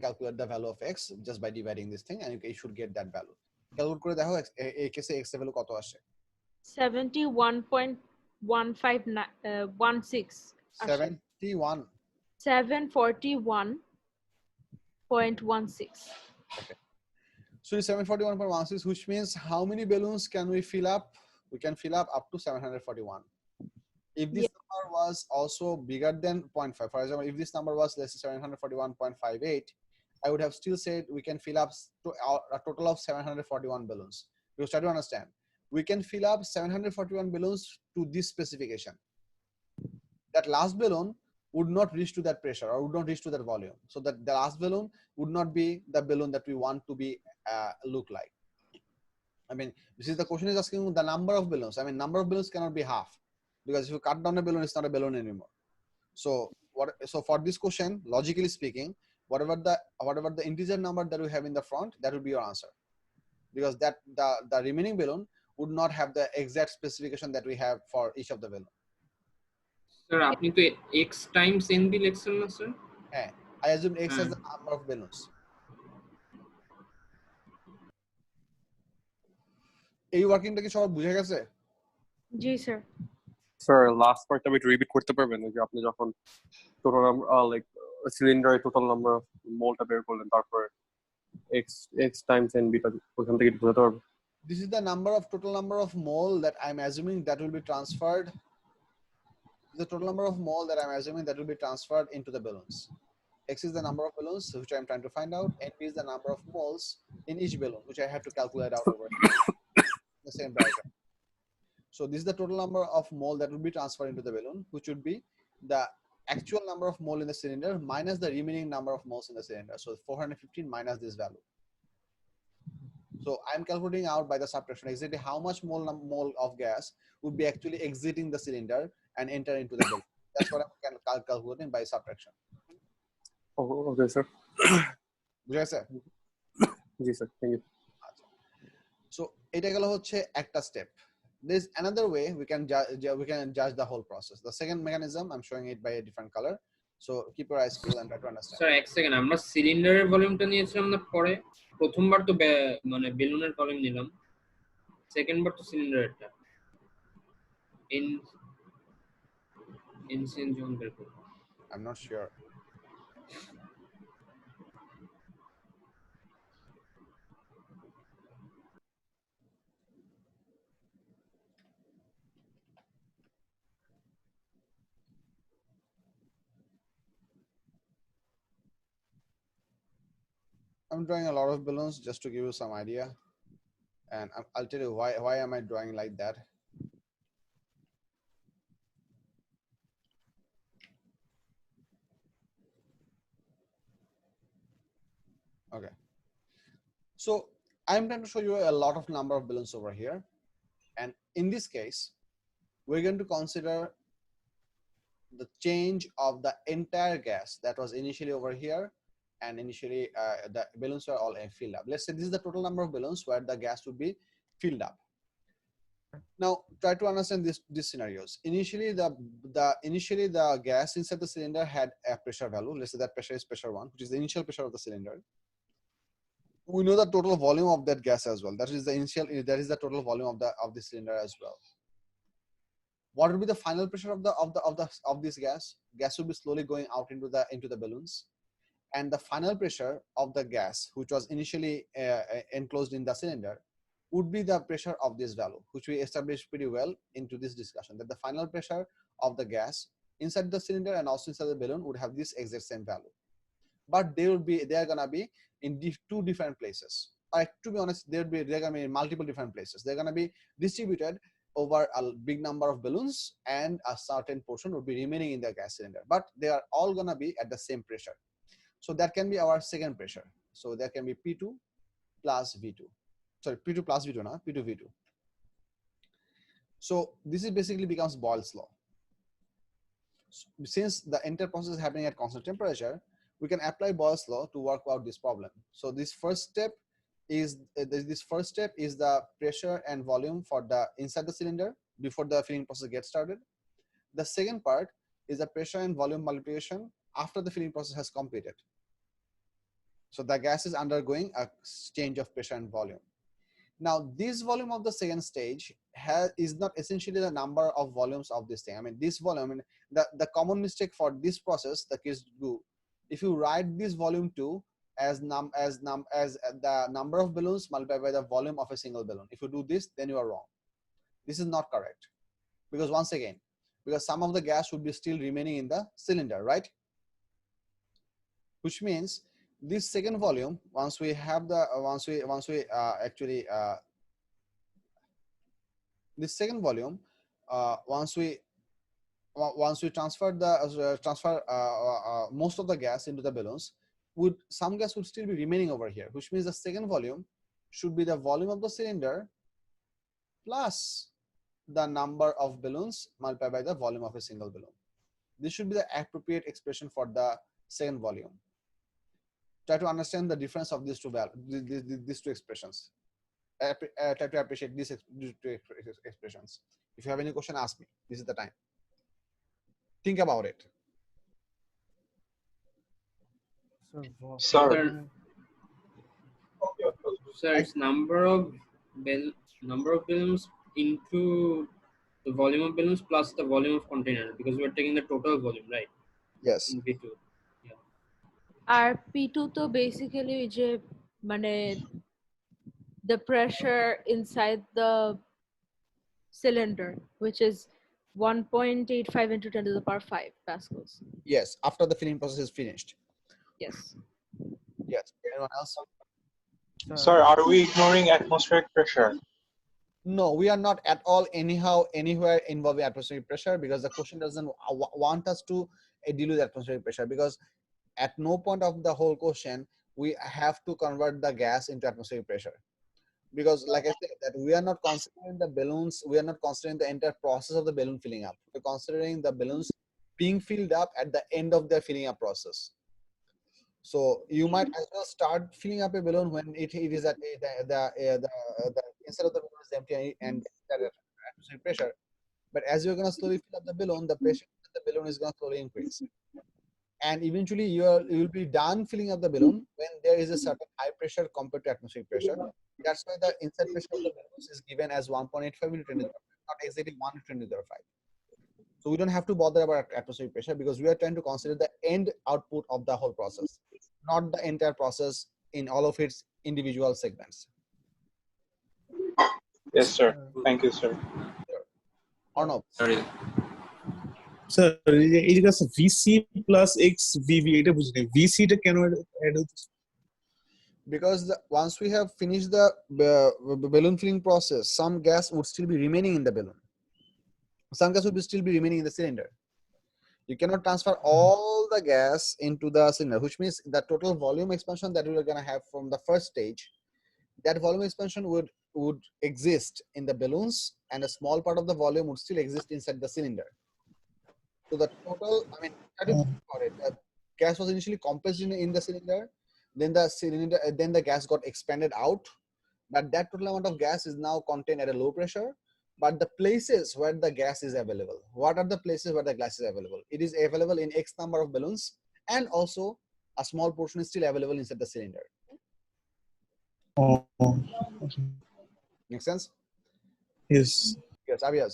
calculate the value of X just by dividing this thing, and you should get that value. Calculate করে দেখো এই কেসে X এর value কত আসে? 71.1516 71. 741.16. Okay. So 741.16, which means how many balloons can we fill up? We can fill up to 741. If this number was also bigger than 0.5, for example, if this number was let's say 741.58, I would have still said we can fill up to a total of 741 balloons. Because try to understand, we can fill up 741 balloons to this specification. That last balloon would not reach to that pressure or would not reach to that volume. So that the last balloon would not be the balloon that we want to be look like. I mean, this is the question is asking the number of balloons. I mean, number of balloons cannot be half, because if you cut down a balloon, it's not a balloon anymore. So for this question, logically speaking, whatever the integer number that we have in the front, that will be your answer, because that the remaining balloon would not have the exact specification that we have for each of the balloon. Sir আপনি তো x times nb লিখছেন না sir? হ্যাঁ, I assume x as the number of balloons. এই ওয়ার্কিংটা কি সবার বুঝে গেছে? জি স্যার। Sir, last part আমি রিপিট করতে পারবেন যে আপনি যখন টোটাল লাইক সিলিন্ডারের টোটাল নাম্বার অফ মোলটা বের করলেন, তারপর x times nb টা ওখান থেকে বোঝাতে পারবেন? This is the total number of mole that I'm assuming that will be transferred. The total number of mole that I'm assuming that will be transferred into the balloons. X is the number of balloons which I'm trying to find out. Np is the number of moles in each balloon, which I have to calculate out over the same diagram. So this is the total number of mole that will be transferred into the balloon, which would be the actual number of mole in the cylinder minus the remaining number of moles in the cylinder. So 415 minus this value. So I'm calculating out by the subtraction exactly how much mole of gas would be actually exiting the cylinder and enter into the balloon. That's what I'm calculating by subtraction. Oh, okay, sir. বুঝা গেছে? জি sir, thank you. So এটা গেল হচ্ছে একটা step. There's another way we can judge the whole process. The second mechanism, I'm showing it by a different color. So keep your eyes cool and try to understand. Sir এক second, আমরা সিলিন্ডারের ভলিউমটা নিয়েছিলাম না পরে? প্রথমবার তো মানে বেলুনের ভলিউম নিলাম, সেকেন্ড বার তো সিলিন্ডারেরটা ইনসেন জোন বের করব। I'm not sure. I'm drawing a lot of balloons just to give you some idea, and I'll tell you why am I drawing like that. Okay, so I'm trying to show you a lot of number of balloons over here, and in this case we're going to consider the change of the entire gas that was initially over here, and initially the balloons were all filled up. Let's say this is the total number of balloons where the gas would be filled up. Now try to understand these scenarios. Initially the gas inside the cylinder had a pressure value. Let's say that pressure is pressure 1, which is the initial pressure of the cylinder. We know the total volume of that gas as well. That is the total volume of the cylinder as well. What will be the final pressure of this gas? Gas will be slowly going out into the balloons, and the final pressure of the gas, which was initially enclosed in the cylinder, would be the pressure of this value, which we established pretty well into this discussion, that the final pressure of the gas inside the cylinder and also inside the balloon would have this exact same value. But they are gonna be in two different places. To be honest, they're gonna be in multiple different places. They're gonna be distributed over a big number of balloons, and a certain portion will be remaining in the gas cylinder, but they are all gonna be at the same pressure. So that can be our second pressure. So there can be P2 plus V2. Sorry, P2 plus V2, not P2 V2. So this is basically becomes Boyle's law. Since the entire process is happening at constant temperature, we can apply Boyle's law to work out this problem. So this first step is the pressure and volume for the inside the cylinder before the filling process gets started. The second part is the pressure and volume multiplication after the filling process has completed. So the gas is undergoing a change of pressure and volume. Now this volume of the second stage is not essentially the number of volumes of this thing. I mean, this volume, I mean, the common mistake for this process the kids do, if you write this volume 2 as the number of balloons multiplied by the volume of a single balloon. If you do this, then you are wrong. This is not correct, because once again, because some of the gas would be still remaining in the cylinder, right? Which means this second volume, once we have the actually This second volume, once we transfer most of the gas into the balloons, some gas would still be remaining over here, which means the second volume should be the volume of the cylinder plus the number of balloons multiplied by the volume of a single balloon. This should be the appropriate expression for the second volume. Try to understand the difference of these two expressions. Try to appreciate these two expressions. If you have any question, ask me. This is the time. Think about it. Sir, Sir, it's number of balloons into the volume of balloons plus the volume of container, because we're taking the total volume, right? Yes. In V2. Yeah. R P2 তো basically ওই যে মানে the pressure inside the cylinder, which is 1.85 into 10 to the power 5 pascals. Yes. After the filling process is finished. Yes. Yes. Anyone else? sir, are we ignoring atmospheric pressure? No, we are not at all anywhere involving atmospheric pressure, because the question doesn't want us to deal with atmospheric pressure, because at no point of the whole question we have to convert the gas into atmospheric pressure. Because like I said, that we are not considering the balloons, we are not considering the entire process of the balloon filling up. We're considering the balloons being filled up at the end of their filling up process. So you might as well start filling up a balloon when it is at the inside of the balloon is empty and that atmospheric pressure. But as you're going to slowly fill up the balloon, the pressure in the balloon is going to slowly increase. And eventually you will be done filling up the balloon when there is a certain high pressure compared to atmospheric pressure. That's why the inside pressure of the balloons is given as 1.85 into 10 to the power 5, not exactly 1 into 10 to the power 5. So we don't have to bother about atmospheric pressure, because we are trying to consider the end output of the whole process, not the entire process in all of its individual segments. Yes, sir. Thank you, sir. Or no? Sorry, sir এই যে আছে VC plus x VV এটা বুঝিনি ভিসিটা কেন add হচ্ছে Because once we have finished the balloon filling process, some gas would still be remaining in the balloon. Some gas would still be remaining in the cylinder. You cannot transfer all the gas into the cylinder, which means the total volume expansion that we are going to have from the first stage, that volume expansion would exist in the balloons, and a small part of the volume would still exist inside the cylinder. So the total, I mean, try to think about it. Gas was initially compressed in the cylinder, then the gas got expanded out, but that total amount of gas is now contained at a low pressure. But the places where the gas is available, what are the places where the gas is available? It is available in X number of balloons, and also a small portion is still available inside the cylinder. Make sense? Yes. Yes, Abiaz.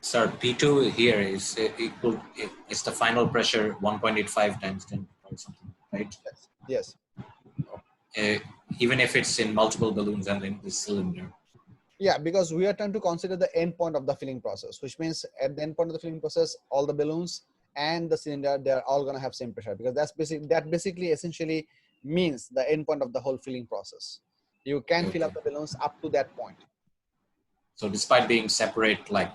sir, P2 here is equal. It's the final pressure 1.85 times 10 or something, right? Yes. Even if it's in multiple balloons and in the cylinder. Yeah, because we are trying to consider the end point of the filling process, which means at the end point of the filling process, all the balloons and the cylinder, they're all going to have same pressure, because that basically essentially means the end point of the whole filling process. You can fill up the balloons up to that point. So despite being separate like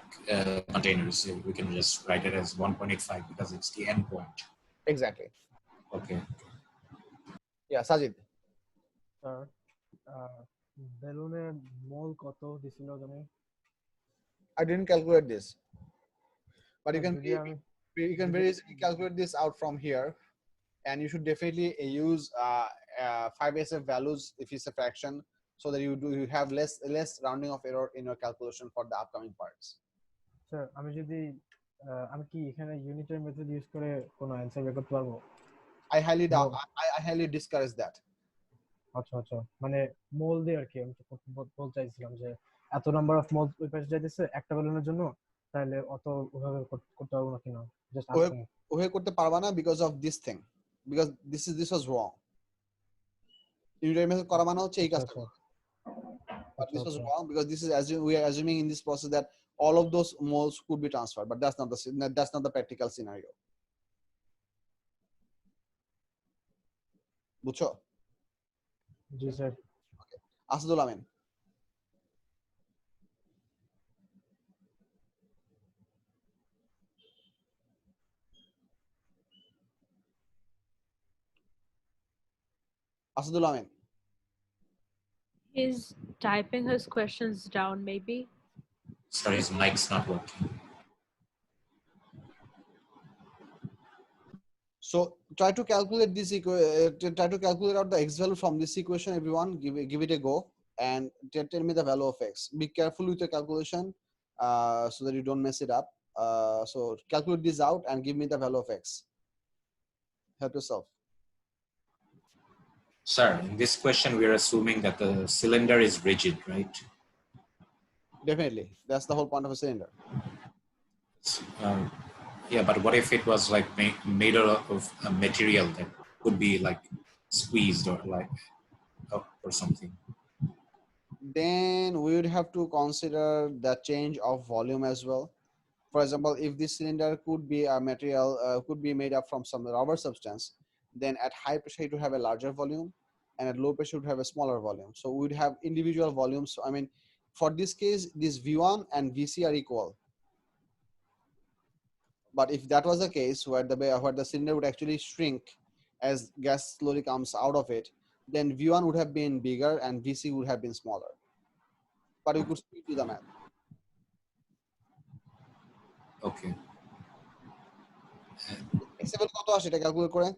containers, we can just write it as 1.85 because it's the end point. Exactly. Okay. Yeah, Sajid. বেলুনের মোল কত দিছিল জানেন? I didn't calculate this, but you can যদি আমি you can very easily calculate this out from here, and you should definitely use 5SF values if it's a fraction, so that you have less rounding of error in your calculation for the upcoming parts. Sir আমি যদি আমি কি এখানে unitary method use করে কোনো answer বের করতে পারবো? I highly discourage that. আচ্ছা আচ্ছা, মানে মোল দিয়ে আর কি আমি বলতে চাইছিলাম যে এত নাম্বার অফ মোল ওই পাশে যাইতেছে একটা বেলুনের জন্য, তাহলে অত ওভাবে করতে পারবো না কিনা? Just asking. ওহে করতে পারবা না because of this thing, because this was wrong. Unitary method করা মানে হচ্ছে এই কাজটা করা, but this was wrong because we are assuming in this process that all of those moles could be transferred, but that's not the practical scenario. বুঝছো? জি sir. Asadul Amin. Asadul Amin. He's typing his questions down, maybe. Sorry, his mic's not working. So try to calculate this try to calculate out the x value from this equation. Everyone, give it a go and tell me the value of x. Be careful with your calculation so that you don't mess it up. So calculate this out and give me the value of x. Help yourself. Sir, in this question, we are assuming that the cylinder is rigid, right? Definitely, that's the whole point of a cylinder. Yeah, but what if it was like made out of a material that could be like squeezed or like or something? Then we would have to consider the change of volume as well. For example, if this cylinder could be a material, could be made up from some rubber substance, then at high pressure it would have a larger volume, and at low pressure it would have a smaller volume. So we would have individual volumes. I mean, for this case, this V1 and VC are equal. But if that was the case, where the cylinder would actually shrink as gas slowly comes out of it, then V1 would have been bigger and VC would have been smaller. But we could still do the math. Okay. Example কত আসে এটা calculate করে?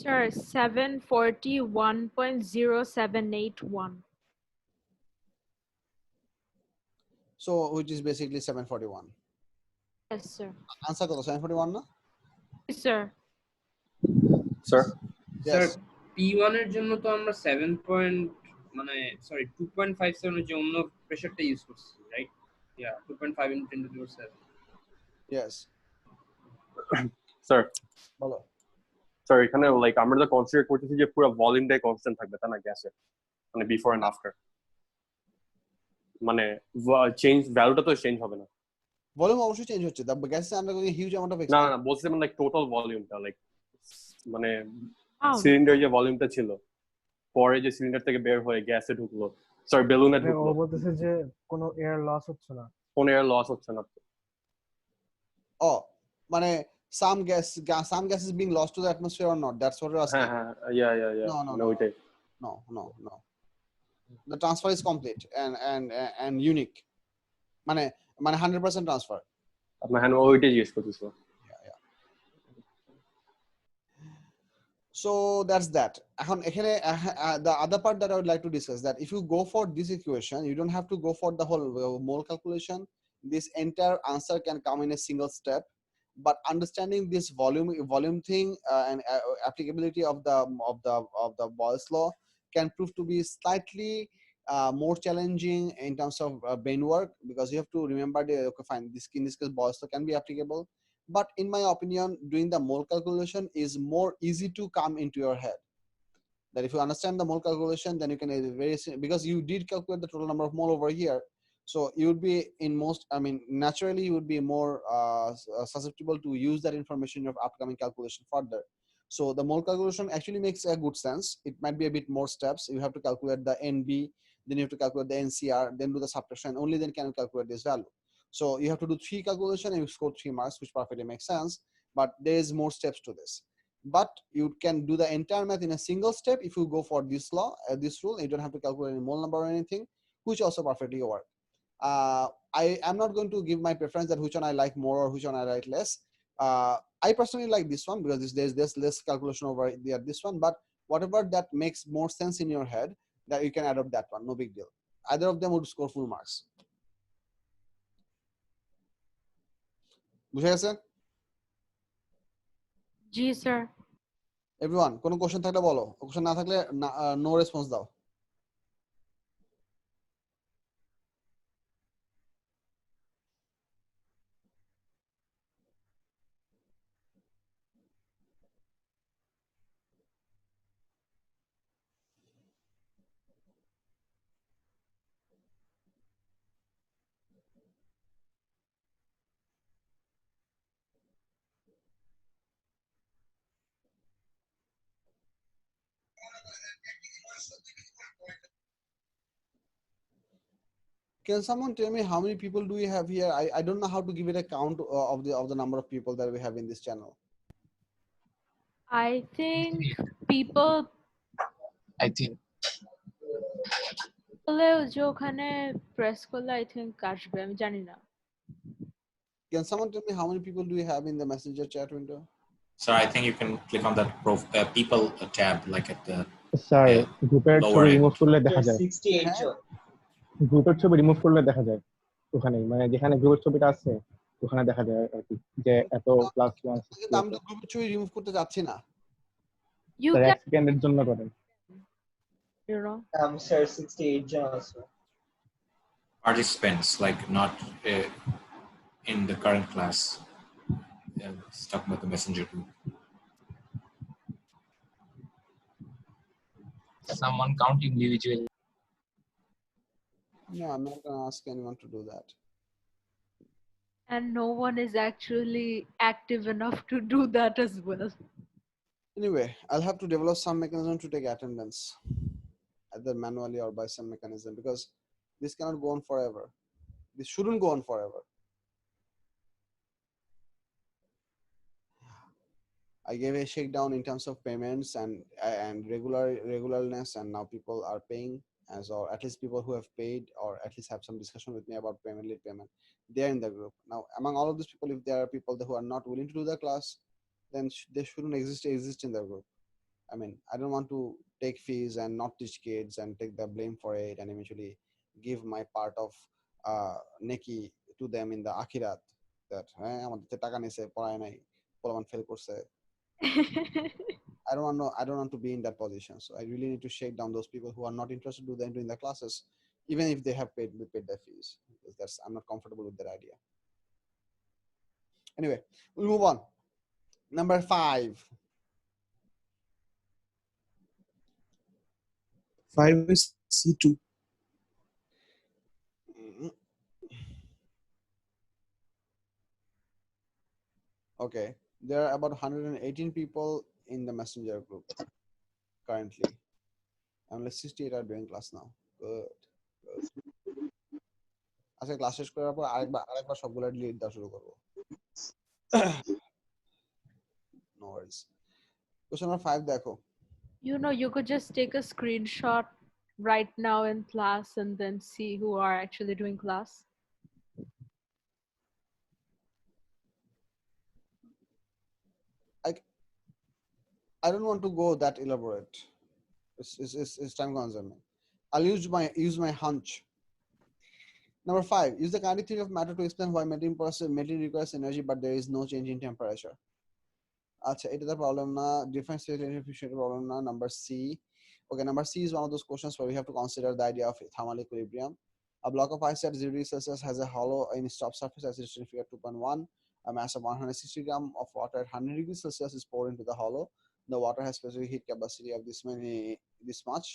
Sir, 741.0781. So which is basically 741. Yes, sir. Answer কত? 741 না? Yes, sir. Sir? Sir Yes. P1 এর জন্য তো আমরা 2.57 এর যে অন্য প্রেসারটা ইউজ করছি, রাইট? ইয়া 2.5 × 10⁷. Yes. Sir? বলো। Sir, এখানে লাইক আমরা তো কনসিডার করতেছি যে পুরো ভলিউমটাই কনস্ট্যান্ট থাকবে তাই না গ্যাসের, মানে বিফোর এন্ড আফটার, মানে চেঞ্জ ভ্যালুটা তো চেঞ্জ হবে না। ভলিউম অবশ্যই চেঞ্জ হচ্ছে। The gas is undergoing a huge amount of না expansion. না বলছি মানে লাইক টোটাল ভলিউমটা, লাইক মানে How? সিলিন্ডার যে ভলিউমটা ছিল পরে যে সিলিন্ডার থেকে বের হয়ে গ্যাসে ঢুকলো, সরি বেলুনে মানে ঢুকলো, ও বলতেছে যে কোনো এয়ার লস হচ্ছে না, কোন এয়ার লস হচ্ছে না। Oh, মানে some gas is being lost to the atmosphere or not? That's what you're asking. হ্যাঁ হ্যাঁ ইয়া ইয়া ইয়া No. ওইটাই। No. The transfer is complete and unique. মানে 100% transfer. আপনার হ্যাঁ ওইটাই জিজ্ঞেস করতেছিল। So that's that. এখন এখানে the other part that I would like to discuss, that if you go for this equation, you don't have to go for the whole mole calculation. This entire answer can come in a single step. But understanding this volume thing and applicability of the Boyle's law can prove to be slightly more challenging in terms of brain work, because you have to remember the okay, fine, this in this case Boyle's law can be applicable. But in my opinion, doing the mole calculation is more easy to come into your head. That if you understand the mole calculation, then you can because you did calculate the total number of mole over here. So you would be naturally you would be more susceptible to use that information in your upcoming calculation further. So the mole calculation actually makes a good sense. It might be a bit more steps. You have to calculate the NB, then you have to calculate the NCR, then do the subtraction. Only then can you calculate this value. So you have to do 3 calculation and you score 3 marks, which perfectly makes sense. But there is more steps to this. But you can do the entire math in a single step if you go for this law, this rule. You don't have to calculate any mole number or anything, which also perfectly work. I am not going to give my preference that which one I like more or which one I like less. I personally like this one because there's less calculation over there, this one. But whatever that makes more sense in your head, that you can adopt that one. No big deal. Either of them would score full marks. বুঝে গেছে? Ji, sir. Everyone, কোনো question থাকলে বলো, question না থাকলে no response দাও। Can someone tell me how many people do we have here? I don't know how to give it a count of the number of people that we have in this channel. I think people I think হলেও যে ওখানে press করলে I think আসবে আমি জানি না Can someone tell me how many people do we have in the messenger chat window? So I think you can click on that people tab, like at the sir গ্রুপের lower ছবি end. Remove করলে দেখা যায় 68 জন গ্রুপের ছবি remove করলে দেখা যায় ওখানে মানে যেখানে গ্রুপের ছবিটা আছে ওখানে দেখা যায় আর কি যে এত প্লাস 1 কিন্তু আমি তো গ্রুপের ছবি রিমুভ করতে যাচ্ছি না। ইউ স্যার ক্যান এক সেকেন্ডের জন্য করেন ইউ নো স্যার 68 জন আছে Participants, like not in the current class. Let's talk about the messenger group. someone count individually. No, I'm not gonna ask anyone to do that. and no one is actually active enough to do that as well. Anyway, I'll have to develop some mechanism to take attendance, either manually or by some mechanism, because this cannot go on forever. This shouldn't go on forever. I gave a shakedown in terms of payments and regularness, and now people are paying, as or at least people who have paid or at least have some discussion with me about late payment. They're in the group now. Among all of these people, if there are people who are not willing to do the class, then they shouldn't exist in the group. I mean, I don't want to take fees and not teach kids and take the blame for it and eventually give my part of neki to them in the akhirat, that আমাদের টাকা নিছে পড়ায় নাই পোলাপান fail করছে. I don't want to be in that position. So I really need to shake down those people who are not interested to doing the classes, even if they have paid their fees. Because I'm not comfortable with that idea. Anyway, we'll move on. Number 5. 5 is C2. Okay, there are about 118 people in the messenger group currently. Only 68 are doing class now. Good. আজকে class শেষ করার পর আরেকবার সবগুলো delete দেওয়া শুরু করব. No worries. Question number 5 দেখো. You know, you could just take a screenshot right now in class and then see who are actually doing class. I don't want to go that elaborate. It's time consuming. I'll use my hunch. Number 5, use the kinetic theory of matter to explain why melting requires energy, but there is no change in temperature. আচ্ছা, এটা the problem না, difference efficient problem না. Number C. Okay, number C is one of those questions where we have to consider the idea of thermal equilibrium. A block of ice at 0 degrees Celsius has a hollow in its top surface as illustrated in figure 2.1. A mass of 160 grams of water at 100 degrees Celsius is poured into the hollow. The water has specific heat capacity of this much.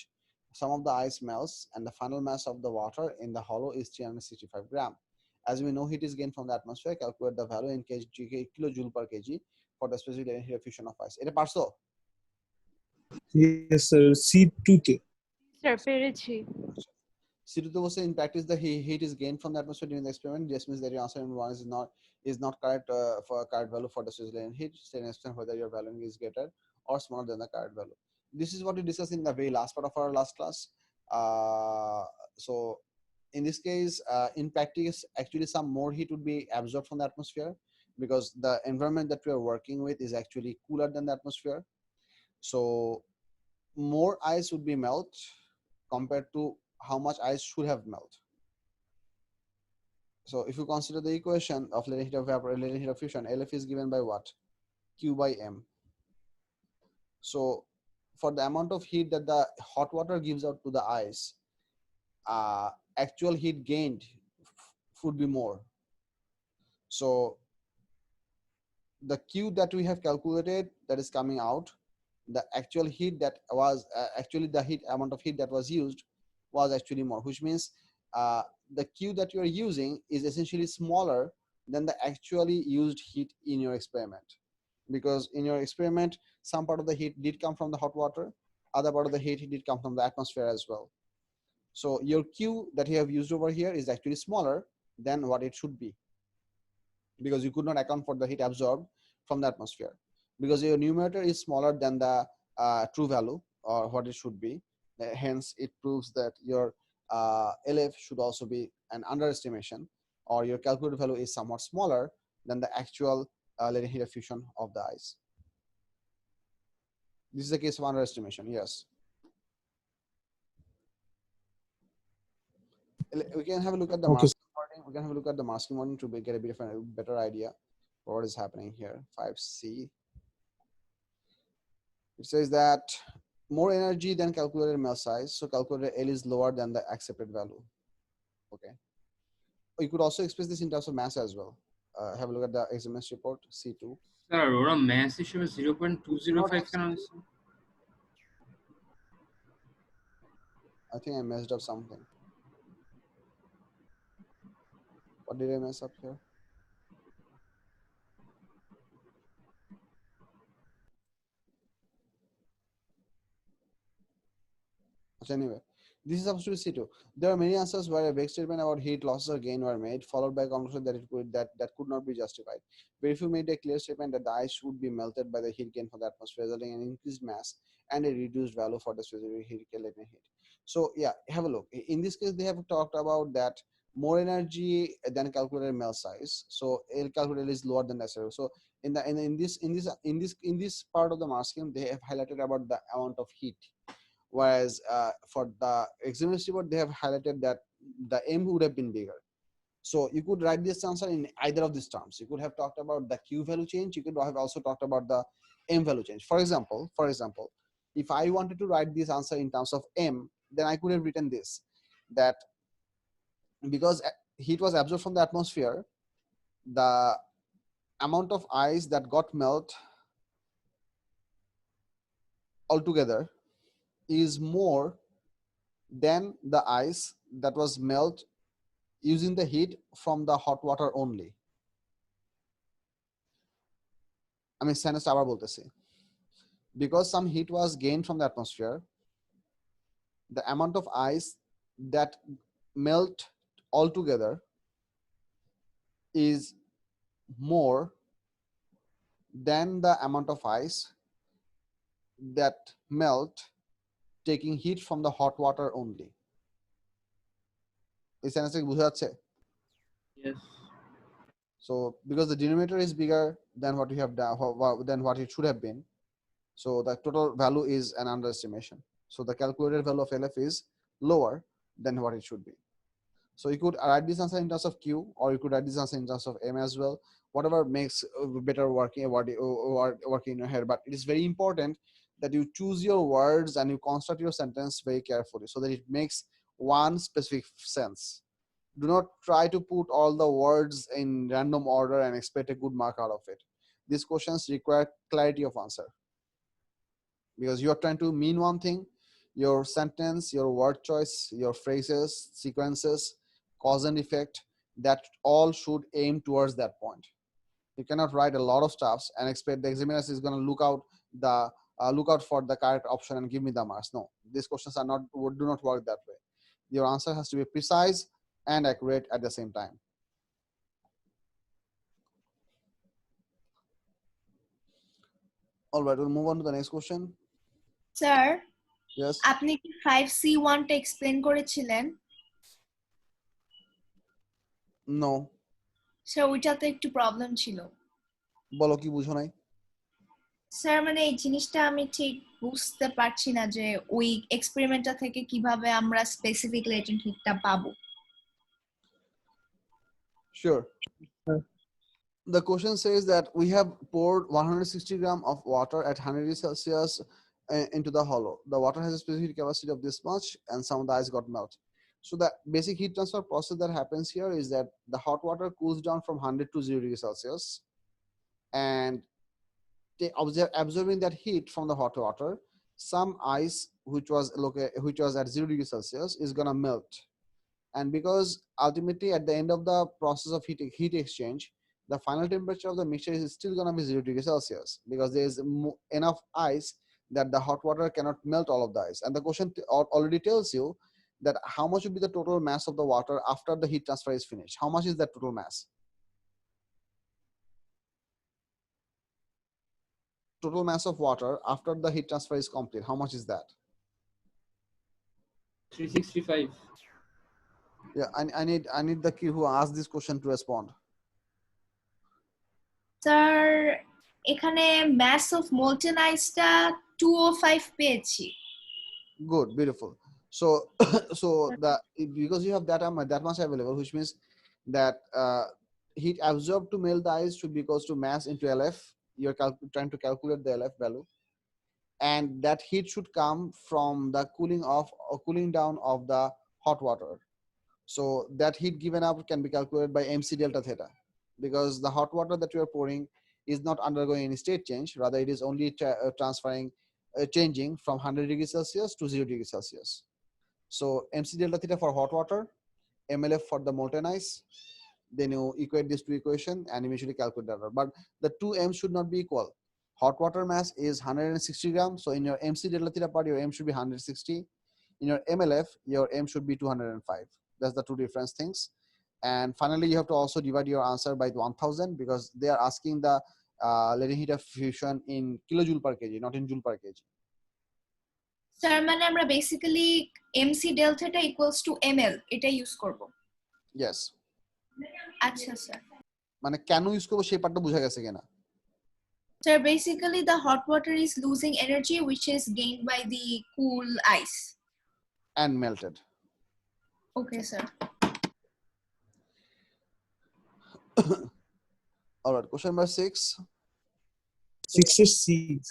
Some of the ice melts, and the final mass of the water in the hollow is 365 grams. As we know, heat is gained from the atmosphere. Calculate the value in kilojoule per kg for the specific latent heat of fusion of ice. এটা পারছো? Yes, sir. C2 তে. Sir, পেরেছি. C2 was in practice the heat is gained from the atmosphere during the experiment. This means that your answer in one is not correct for a correct value for the specific latent heat. Say an extent whether your value is greater or smaller than the correct value. This is what we discussed in the very last part of our last class. So in this case, in practice, actually some more heat would be absorbed from the atmosphere because the environment that we are working with is actually cooler than the atmosphere. So more ice would be melt compared to how much ice should have melted. So if you consider the equation of latent heat of vapor and latent heat of fusion, LF is given by what? Q by M. So for the amount of heat that the hot water gives out to the ice, actual heat gained would be more. So the Q that we have calculated that is coming out, the actual heat that was actually the amount of heat that was used was actually more, which means the Q that you are using is essentially smaller than the actually used heat in your experiment. Because in your experiment, some part of the heat did come from the hot water, other part of the heat did come from the atmosphere as well. So your Q that you have used over here is actually smaller than what it should be, because you could not account for the heat absorbed from the atmosphere, because your numerator is smaller than the true value or what it should be. Hence, it proves that your LF should also be an underestimation, or your calculated value is somewhat smaller than the actual latent heat diffusion of the ice. This is a case of underestimation, yes. We can have a look at the Okay. masking wording. We can have a look at the masking wording to get a bit of a better idea for what is happening here. 5C. It says that more energy than calculated mel size, so calculated L is lower than the accepted value. Okay. You could also express this in terms of mass as well. Have a look at the examiners report, C2. Sir ওরা math হিসেবে 0.205 কেন আছে? I think I messed up something. What did I mess up here? Anyway, this is supposed to be C2. There are many answers where a vague statement about heat losses or gain were made, followed by a conclusion that that could not be justified. Very few made a clear statement that the ice would be melted by the heat gain from the atmosphere, resulting in increased mass and a reduced value for the specific heat latent heat. So yeah, have a look. In this case, they have talked about that more energy than calculated mel size. So L calculated is lower than necessary. So in this part of the mass scheme, they have highlighted about the amount of heat. Whereas for the examiners report, they have highlighted that the M would have been bigger. So you could write this answer in either of these terms. You could have talked about the Q value change. You could have also talked about the M value change. For example, if I wanted to write this answer in terms of M, then I could have written this, that because heat was absorbed from the atmosphere, the amount of ice that got melt altogether is more than the ice that was melt using the heat from the hot water only. I mean, sense আবার বলতেছি, because some heat was gained from the atmosphere, the amount of ice that melt altogether is more than the amount of ice that melt taking heat from the hot water only. এই সেন্সটা কি বোঝা যাচ্ছে? Yes. So because the denominator is bigger than what you have done, than what it should have been, so the total value is an underestimation. So the calculated value of LF is lower than what it should be. So you could write this answer in terms of Q, or you could write this answer in terms of M as well. Whatever makes better working in your head. But it is very important that you choose your words and you construct your sentence very carefully so that it makes one specific sense. Do not try to put all the words in random order and expect a good mark out of it. These questions require clarity of answer, because you are trying to mean one thing. Your sentence, your word choice, your phrases, sequences, cause and effect, that all should aim towards that point. You cannot write a lot of stuffs and expect the examiner is going to look out for the correct option and give me the marks. No, these questions do not work that way. Your answer has to be precise and accurate at the same time. All right, we'll move on to the next question. Sir, Yes. আপনি কি 5C1 টা explain করেছিলেন? No. Sir, ওইটাতে একটু problem ছিল। বলো কি বুঝো নাই? স্যার, মানে এই জিনিসটা আমি ঠিক বুঝতে পারছি না যে ওই এক্সপেরিমেন্টটা থেকে কিভাবে আমরা স্পেসিফিক লেটেন্ট হিটটা পাবো। Sure. The question says that we have poured 160 grams of water at 100 degrees Celsius into the hollow. The water has a specific capacity of this much, and some of the ice got melted. So the basic heat transfer process that happens here is that the hot water cools down from 100 to 0 degrees Celsius, and absorbing that heat from the hot water, some ice which was at 0 degrees Celsius is gonna melt. And because ultimately at the end of the process of heat exchange, the final temperature of the mixture is still going to be 0 degrees Celsius, because there is enough ice that the hot water cannot melt all of the ice. And the question already tells you that how much would be the total mass of the water after the heat transfer is finished. How much is that total mass? Total mass of water after the heat transfer is complete, how much is that? 365. Yeah, I need the kid who asked this question to respond. Sir এখানে mass of molten ice-টা 205 পেয়েছি। Good, beautiful. So so the because you have that much available, which means that heat absorbed to melt the ice should be equals to mass into LF. You're trying to calculate the LF value, and that heat should come from the cooling off or cooling down of the hot water. So that heat given up can be calculated by MC delta theta, because the hot water that you are pouring is not undergoing any state change. Rather, it is only transferring, changing from 100 degrees Celsius to 0 degrees Celsius. So MC delta theta for hot water, MLF for the molten ice. Then you equate these two equations and eventually calculate that. But the two M's should not be equal. Hot water mass is 160 grams. So in your MC delta theta part, your M should be 160. In your MLF, your M should be 205. That's the two different things. And finally, you have to also divide your answer by 1000, because they are asking the latent heat of fusion in kilojoule per kg, not in joule per kg. Sir মানে আমরা basically MC delta equals to ml এটা use করব। Yes. আচ্ছা sir. মানে কেন use করব সেই পার্টটা বোঝা গেছে কিনা? Sir, basically the hot water is losing energy which is gained by the cool ice. And melted. Okay, sir. All right, question number 6. 6 এর 6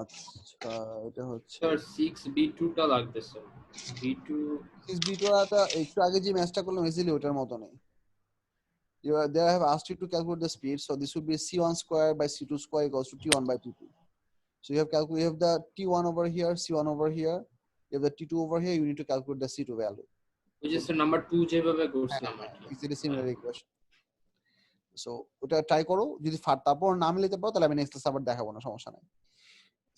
আচ্ছা এটা হচ্ছে স্যার 6b2 টা লাগবে স্যার। b2 6b2 টা একটু আগে যে ম্যাচটা করলাম ইজিলি ওটার মতো নেই। They have asked you to calculate the speed, so this would be c1 square by c2 square equals to t1 by t2. So you have the t1 over here, c1 over here, you have the t2 over here. You need to calculate the c2 value, which is the number 2 যেভাবে করছিলাম আর কি। It's a similar equation. So ওটা try করো, যদি তারপর না মিলাতে পারো তাহলে আমি নেক্সট ক্লাস আবার দেখাবো না, সমস্যা নাই।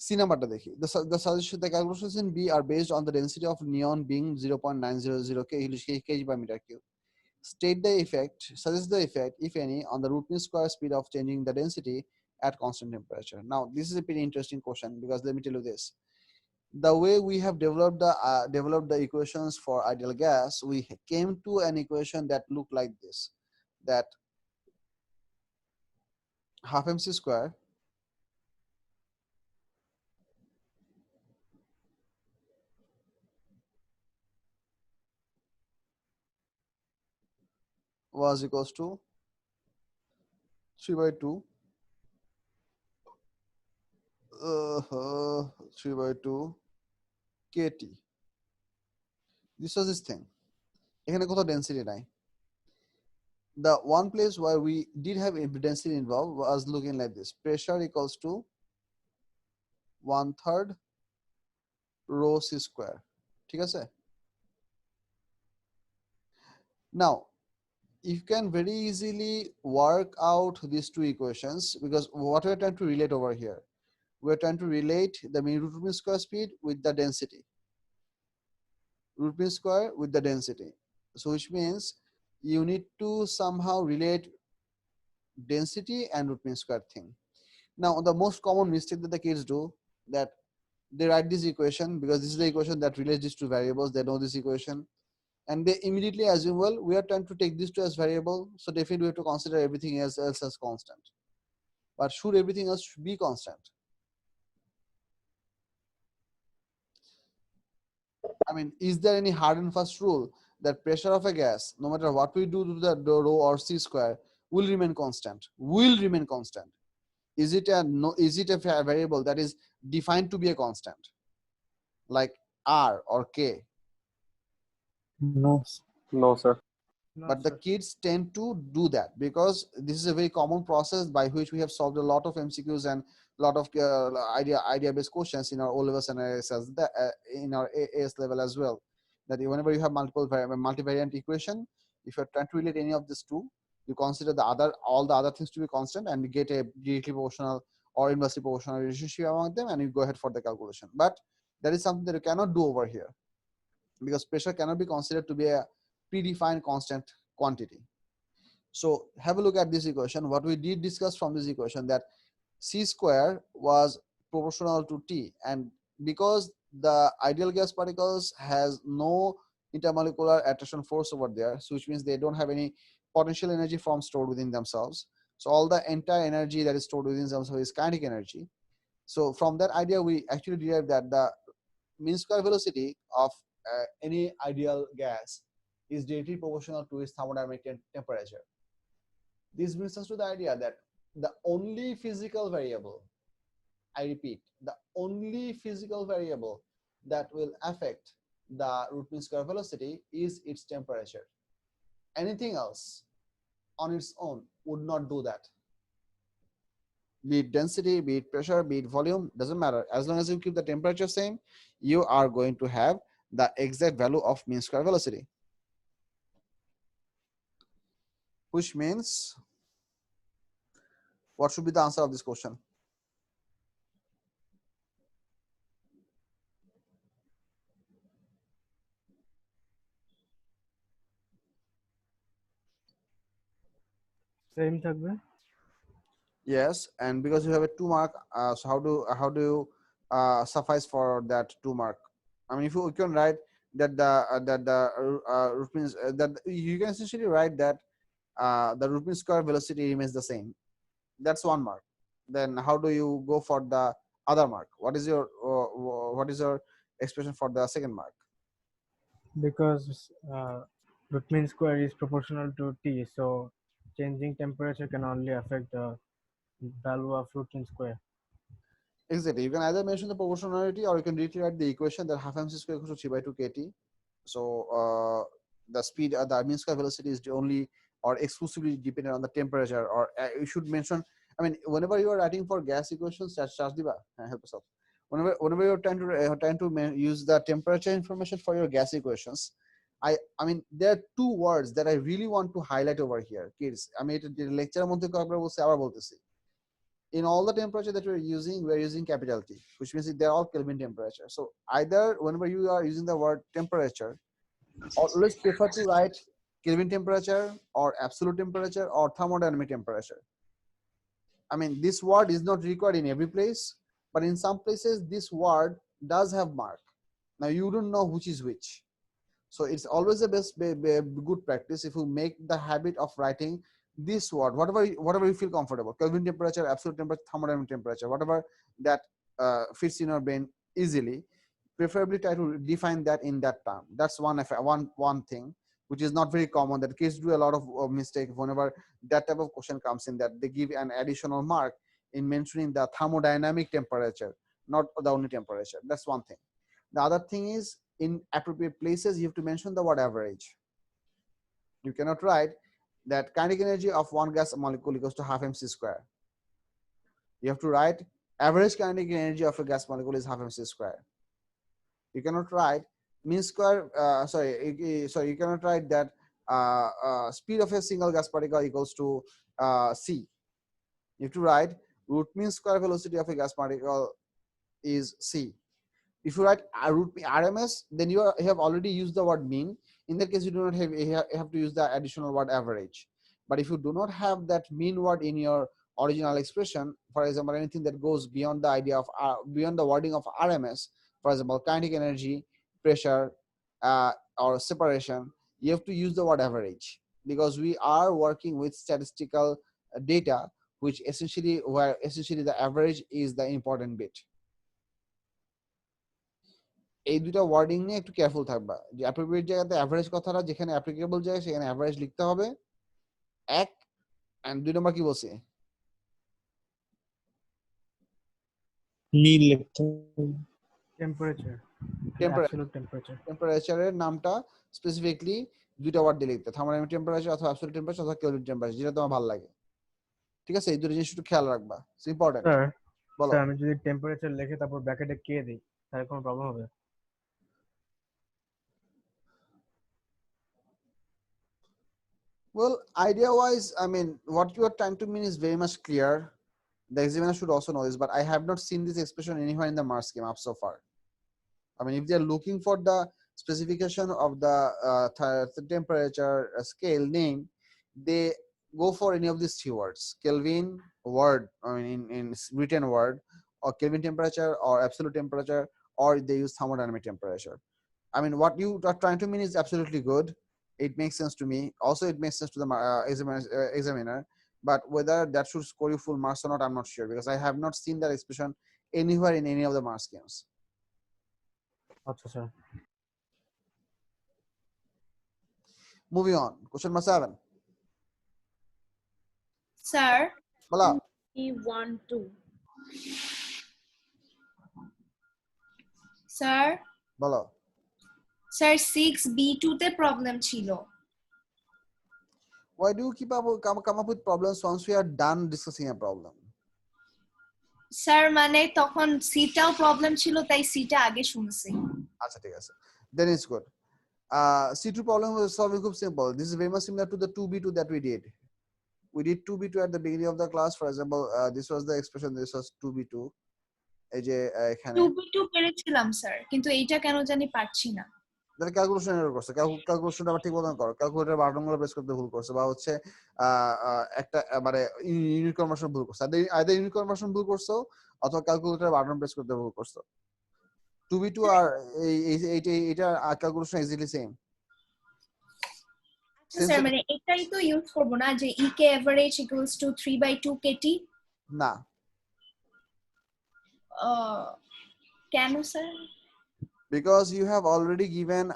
C নাম্বারটা দেখি। The suggestion, the calculations in B are based on the density of neon being 0.900 kg per meter cube. State the effect, suggest the effect, if any, on the root mean square speed of changing the density at constant temperature. Now, this is a pretty interesting question, because let me tell you this. The way we have developed the equations for ideal gas, we came to an equation that looked like this, that half mc square was equals to 3 by 2 3 by 2 kt. This was this thing. এখানে কোথাও density নাই. The one place where we did have density involved was looking like this. Pressure equals to 1/3 rho c square. ঠিক আছে? Now, you can very easily work out these two equations, because what we're trying to relate over here, we're trying to relate the root mean square speed with the density. Root mean square with the density. So which means you need to somehow relate density and root mean square thing. Now, the most common mistake that the kids do, that they write this equation, because this is the equation that relates these two variables. They know this equation, and they immediately assume, well, we are trying to take these two as variable, so definitely we have to consider everything else as constant. But should everything else be constant? I mean, is there any hard and fast rule that pressure of a gas, no matter what we do to the rho or c square, will remain constant? Will remain constant. Is it a variable that is defined to be a constant, like R or K? No. No, sir. But the kids tend to do that, because this is a very common process by which we have solved a lot of MCQs and a lot of idea-based questions in our O levels and in our AS level as well. That whenever you have multivariant equation, if you're trying to relate any of these two, you consider all the other things to be constant, and you get a directly proportional or inversely proportional relationship among them, and you go ahead for the calculation. But that is something that you cannot do over here. because pressure cannot be considered to be a predefined constant quantity. So have a look at this equation. What we did discuss from this equation, that C square was proportional to T, and because the ideal gas particles has no intermolecular attraction force over there, so which means they don't have any potential energy form stored within themselves. So all the entire energy that is stored within themselves is kinetic energy. So from that idea, we actually derive that the mean square velocity of any ideal gas is directly proportional to its thermodynamic temperature. This brings us to the idea that the only physical variable, I repeat, the only physical variable that will affect the root mean square velocity is its temperature. Anything else on its own would not do that. Be it density, be it pressure, be it volume, doesn't matter. As long as you keep the temperature same, you are going to have the exact value of mean square velocity. Which means, what should be the answer of this question? Same থাকবে। Yes, and because you have a 2 mark, so how do you suffice for that 2 mark? I mean, if you can write that the root means that you can essentially write that the root mean square velocity remains the same. That's 1 mark. Then how do you go for the other mark? What is your expression for the second mark? Because root mean square is proportional to T, so changing temperature can only affect the value of root mean square. Exactly. You can either mention the proportionality, or you can rewrite the equation that half mc square equals to 3 by 2 kt. So the speed, the mean square velocity is only or exclusively dependent on the temperature. Or you should mention, I mean, whenever you are writing for gas equations, charge diba, help yourself. Whenever you're trying to use the temperature information for your gas equations, I mean, there are 2 words that I really want to highlight over here, kids. I mean, lecture মধ্যে কয়েকবার বলছি, আবার বলতেছি। In all the temperature that we're using capital T, which means they're all Kelvin temperature. So either whenever you are using the word temperature, always prefer to write Kelvin temperature or absolute temperature or thermodynamic temperature. I mean, this word is not required in every place, but in some places this word does have mark. Now you don't know which is which. So it's always the best good practice if you make the habit of writing this word, whatever you feel comfortable: Kelvin temperature, absolute temperature, thermodynamic temperature, whatever that fits in your brain easily. Preferably try to define that in that term. That's one thing which is not very common, that kids do a lot of mistake whenever that type of question comes in, that they give an additional mark in mentioning the thermodynamic temperature, not the only temperature. That's one thing. The other thing is, in appropriate places you have to mention the word average. You cannot write that kinetic energy of one gas molecule equals to half mc square. You have to write average kinetic energy of a gas molecule is half mc square. You cannot write mean square, you cannot write that speed of a single gas particle equals to c. You have to write root mean square velocity of a gas particle is c. If you write root RMS, then you have already used the word mean. In that case, you do not have to use the additional word average. But if you do not have that mean word in your original expression, for example, anything that goes beyond the idea of beyond the wording of RMS, for example, kinetic energy, pressure, or separation, you have to use the word average, because we are working with statistical data, where essentially the average is the important bit. এই দুটো wording নিয়ে একটু careful থাকবা, যে appropriate জায়গাতে average কথাটা যেখানে applicable জায়গা সেখানে অ্যাভারেজ লিখতে হবে। এক এন্ড 2 নম্বর কি বলছি, মিল লিখতে টেম্পারেচার, টেম্পারেচার, অ্যাবসলিউট টেম্পারেচার। টেম্পারেচারের নামটা স্পেসিফিকলি 2টা ওয়ার্ড দিয়ে লিখতে, থার্মোডাইনামিক টেম্পারেচার অথবা অ্যাবসলিউট টেম্পারেচার অথবা কেলভিন টেম্পারেচার, যেটা তোমার ভালো লাগে। ঠিক আছে, এই দুটো জিনিস একটু খেয়াল রাখবা, ইটস ইম্পর্টেন্ট। স্যার বলো। স্যার আমি যদি টেম্পারেচার লিখে তারপর ব্র্যাকেটে কে দিই তাহলে কোনো প্রবলেম হবে? Well, idea wise, I mean, what you are trying to mean is very much clear. The examiner should also know this, but I have not seen this expression anywhere in the mark scheme up so far. I mean, if they are looking for the specification of the temperature scale name, they go for any of these three words: Kelvin word, I mean in written word, or Kelvin temperature, or absolute temperature, or they use thermodynamic temperature. I mean, what you are trying to mean is absolutely good. It makes sense to me. Also, it makes sense to the examiner. But whether that should score you full marks or not, I'm not sure, because I have not seen that expression anywhere in any of the mark schemes. আচ্ছা sir Moving on, question number 7. Sir Bala, E12 sir bala. Sir 6B2 তে problem ছিল। Why do you come up with problems once we are done discussing a problem? Sir মানে তখন সিটাও problem ছিল, তাই সিটা আগে শুনছি। আচ্ছা ঠিক আছে, then it's good. C2 problem was solving খুব simple. This is very much similar to the 2B2 that we did. We did 2B2 at the beginning of the class. For example, this was the expression, this was 2B2. এই যে এখানে 2B2 পেরেছিলাম sir, কিন্তু এইটা কেন জানি পারছি না। তাহলে ক্যালকুলেশন এরর করছে, ক্যালকুলেশনটা আবার ঠিক মতন করো, ক্যালকুলেটর বাটনগুলো প্রেস করতে ভুল করছে, বা হচ্ছে একটা মানে ইউনিট কনভার্সন ভুল করছে, আইদার ইউনিট কনভার্সন ভুল করছো অথবা ক্যালকুলেটর বাটন প্রেস করতে ভুল করছো। 2B2 আর এইটা ক্যালকুলেশন এক্স্যাক্টলি সেম। আচ্ছা স্যার, মানে এটাই তো ইউজ করব না যে ইকে এভারেজ ইকুয়ালস টু 3/2 কেটি? না, কেন sir? because you have already given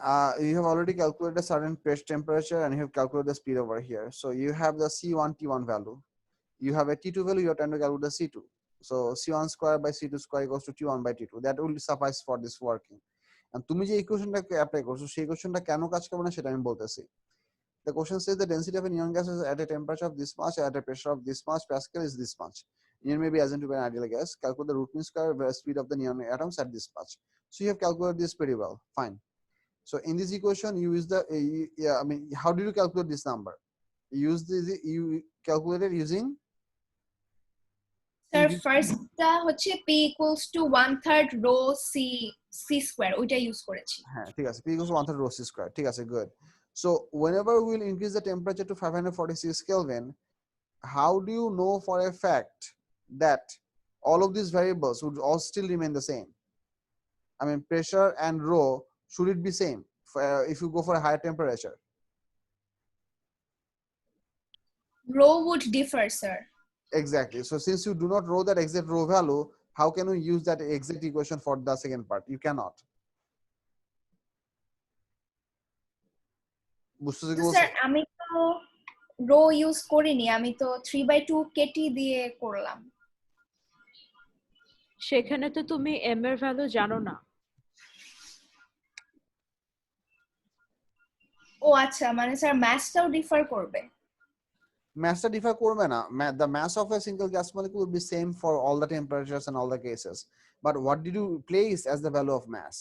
you have already calculated a certain pressure temperature and you have calculated the speed over here. So you have the C1 T1 value, you have a T2 value, you are trying to calculate the C2. So C1 square by C2 square equals to T1 by T2. That will suffice for this working. And তুমি যে ইকুয়েশনটাকে apply করছো সেই ইকুয়েশনটা কেন কাজ করবে না সেটা আমি বলতেছি। The question says the density of a neon gas is at a temperature of this much, at a pressure of this much Pascal is this much. Neon may be assumed to be an ideal gas. Calculate the root mean square speed of the neon atoms at this much. So you have calculated this pretty well. Fine. So in this equation, you use the I mean, how do you calculate this number? You calculate it using. Sir ফার্স্টটা হচ্ছে p equals to 1/3 rho c square, ওইটা use করেছি। হ্যাঁ ঠিক আছে, p equals to 1/3 rho c square. ঠিক আছে, good. So whenever we will increase the temperature to 546 Kelvin, how do you know for a fact that all of these variables would all still remain the same? I mean, pressure and rho, should it be same if you go for a higher temperature? Rho would differ, sir. Exactly. So since you do not know that exact rho value, how can you use that exact equation for the second part? You cannot. Sir আমি তো rho use করিনি, আমি তো 3/2 Katie দিয়ে করলাম। সেখানে তো তুমি m এর ভ্যালু জানো না। ও আচ্ছা, মানে স্যার ম্যাসটাও ডিফার করবে? Massটা differ করবে না। The mass of a single gas molecule will be same for all the temperatures and all the cases. But what did you place as the value of mass?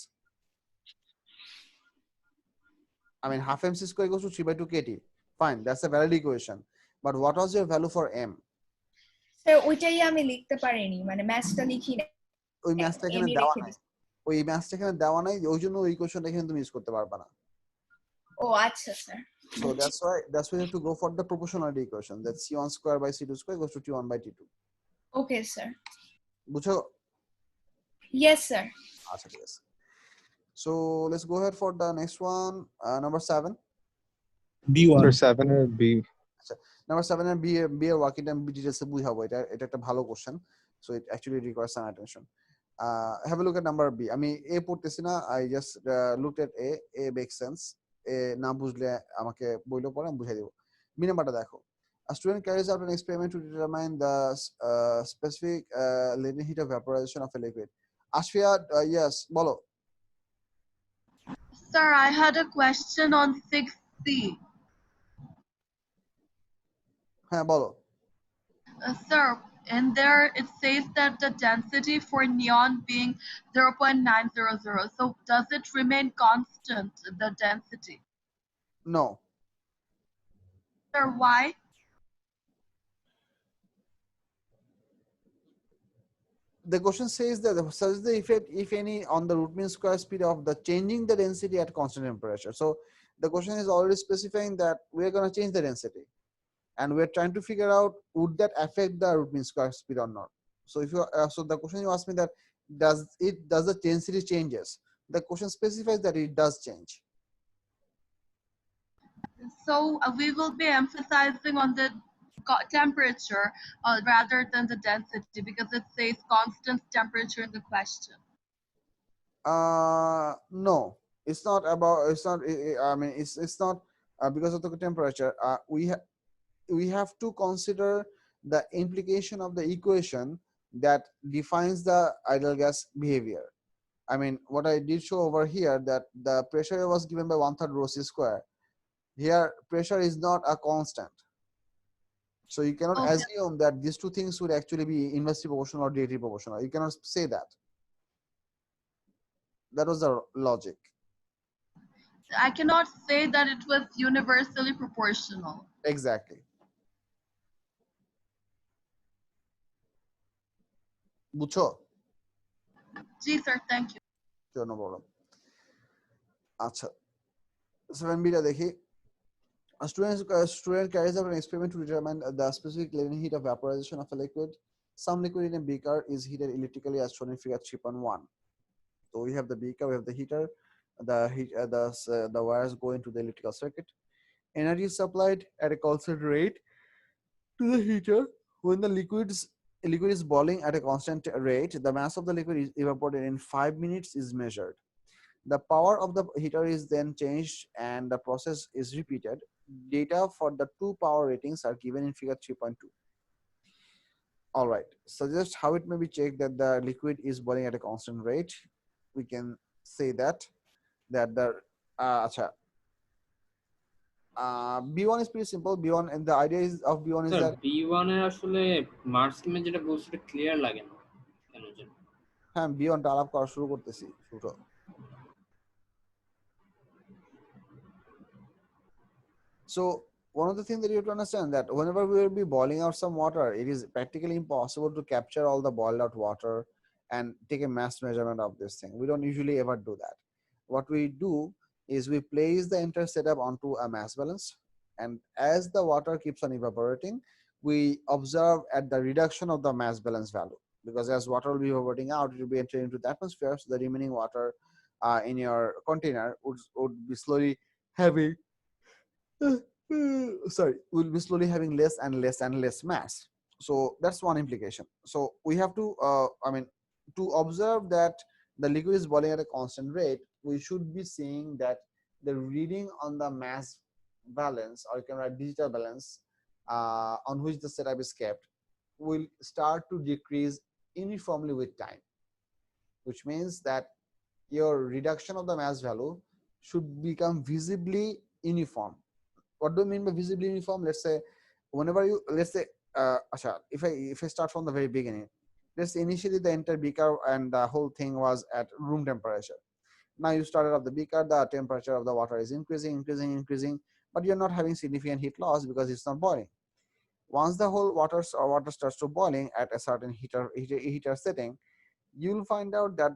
I mean, half mc square equals to 3/2 kT. Fine, that's a valid equation. But what was your value for m? Sir ওইটাই আমি লিখতে পারিনি, মানে ম্যাসটা লিখি না। ওই ম্যাসটা এখানে দেওয়া নাই, ওই ম্যাসটা এখানে দেওয়া নাই, ওই জন্য ওই ইকুয়েশনটা এখানে তুমি ইউজ করতে পারবে না। ও আচ্ছা sir. So that's why you have to go for the proportionality equation, that C1 square by C2 square equals to T1 by T2. Okay, sir. বুঝছো? Yes, sir. আচ্ছা ঠিক আছে। So let's go ahead for the next one, number 7. B1. Sir, 7 or B? আচ্ছা, number 7 and B এর working time details এ বুঝাবো। এটা একটা ভালো question, so it actually requires some attention. Have a look at number B. আমি A পড়তেছি না, I just looked at A makes sense. A না বুঝলে আমাকে বইলো পড়ে আমি বুঝাই দেব। B নাম্বারটা দেখো। A student carries out an experiment to determine the specific latent heat of vaporization of a liquid. Ashfia, yes, বলো। Sir, I had a question on 6C. হ্যাঁ বলো। Sir, in there it says that the density for neon being 0.900. So does it remain constant, the density? No. Sir, why? the question says that such the effect, if any, on the root mean square speed of the changing the density at constant temperature. So the question is already specifying that we're going to change the density, and we're trying to figure out would that affect the root mean square speed or not. So if you so the question you asked me that does the density changes, the question specifies that it does change. So we will be emphasizing on the temperature rather than the density because it says constant temperature in the question. No, it's not about, it's not, I mean, it's not because of the temperature. We have to consider the implication of the equation that defines the ideal gas behavior. I mean, what I did show over here, that the pressure was given by 1/3 rho c square. Here, pressure is not a constant. So you cannot assume that these two things would actually be inversely proportional or directly proportional. You cannot say that. That was the logic. I cannot say that it was universally proportional. Exactly. বুঝছো? Gee, sir, thank you. Sure, no problem. আচ্ছা, 7b টা দেখি। A student carries out an experiment to determine the specific latent heat of vaporization of a liquid. Some liquid in a beaker is heated electrically as shown in figure 3.1. So we have the beaker, we have the heater, the wires go into the electrical circuit. Energy is supplied at a constant rate to the heater. When the liquid is boiling at a constant rate, the mass of the liquid is evaporated in 5 minutes is measured. The power of the heater is then changed and the process is repeated. Data for the two power ratings are given in figure 3.2. All right, suggest how it may be checked that the liquid is boiling at a constant rate. We can say that the B1 is pretty simple. B1, and the idea is of B1 is sir that B1 এর আসলে marks স্কিমে যেটা বলছে সেটা clear লাগে না কেন জানি। হ্যাঁ B1 টা আলাপ করা শুরু করতেছি শুরু। So one of the things that you have to understand that whenever we will be boiling out some water, it is practically impossible to capture all the boiled out water and take a mass measurement of this thing. We don't usually ever do that. What we do is we place the entire setup onto a mass balance, and as the water keeps on evaporating, we observe at the reduction of the mass balance value, because as water will be evaporating out, it will be entering into the atmosphere, so the remaining water in your container would be slowly having will be slowly having less and less and less mass. So that's one implication. So we have to to observe that the liquid is boiling at a constant rate, we should be seeing that the reading on the mass balance, or you can write digital balance, on which the setup is kept, will start to decrease uniformly with time, which means that your reduction of the mass value should become visibly uniform. What do you mean by visibly uniform? Let's say whenever you, let's say if I start from the very beginning, let's say initially the entire beaker and the whole thing was at room temperature. Now you started off the beaker, the temperature of the water is increasing, but you're not having significant heat loss because it's not boiling. Once the whole water starts to boiling at a certain heater setting, you'll find out that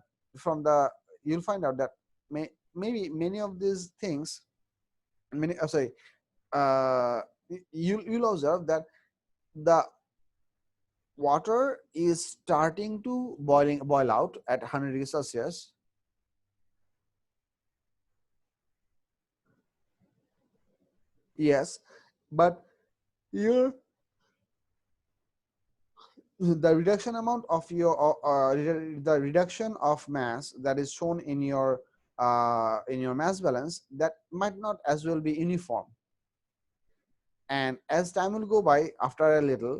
maybe many of these things, you'll observe that the water is starting to boil out at 100 degrees Celsius. Yes, but the reduction amount of your the reduction of mass that is shown in your mass balance, that might not as well be uniform. And as time will go by, after a little,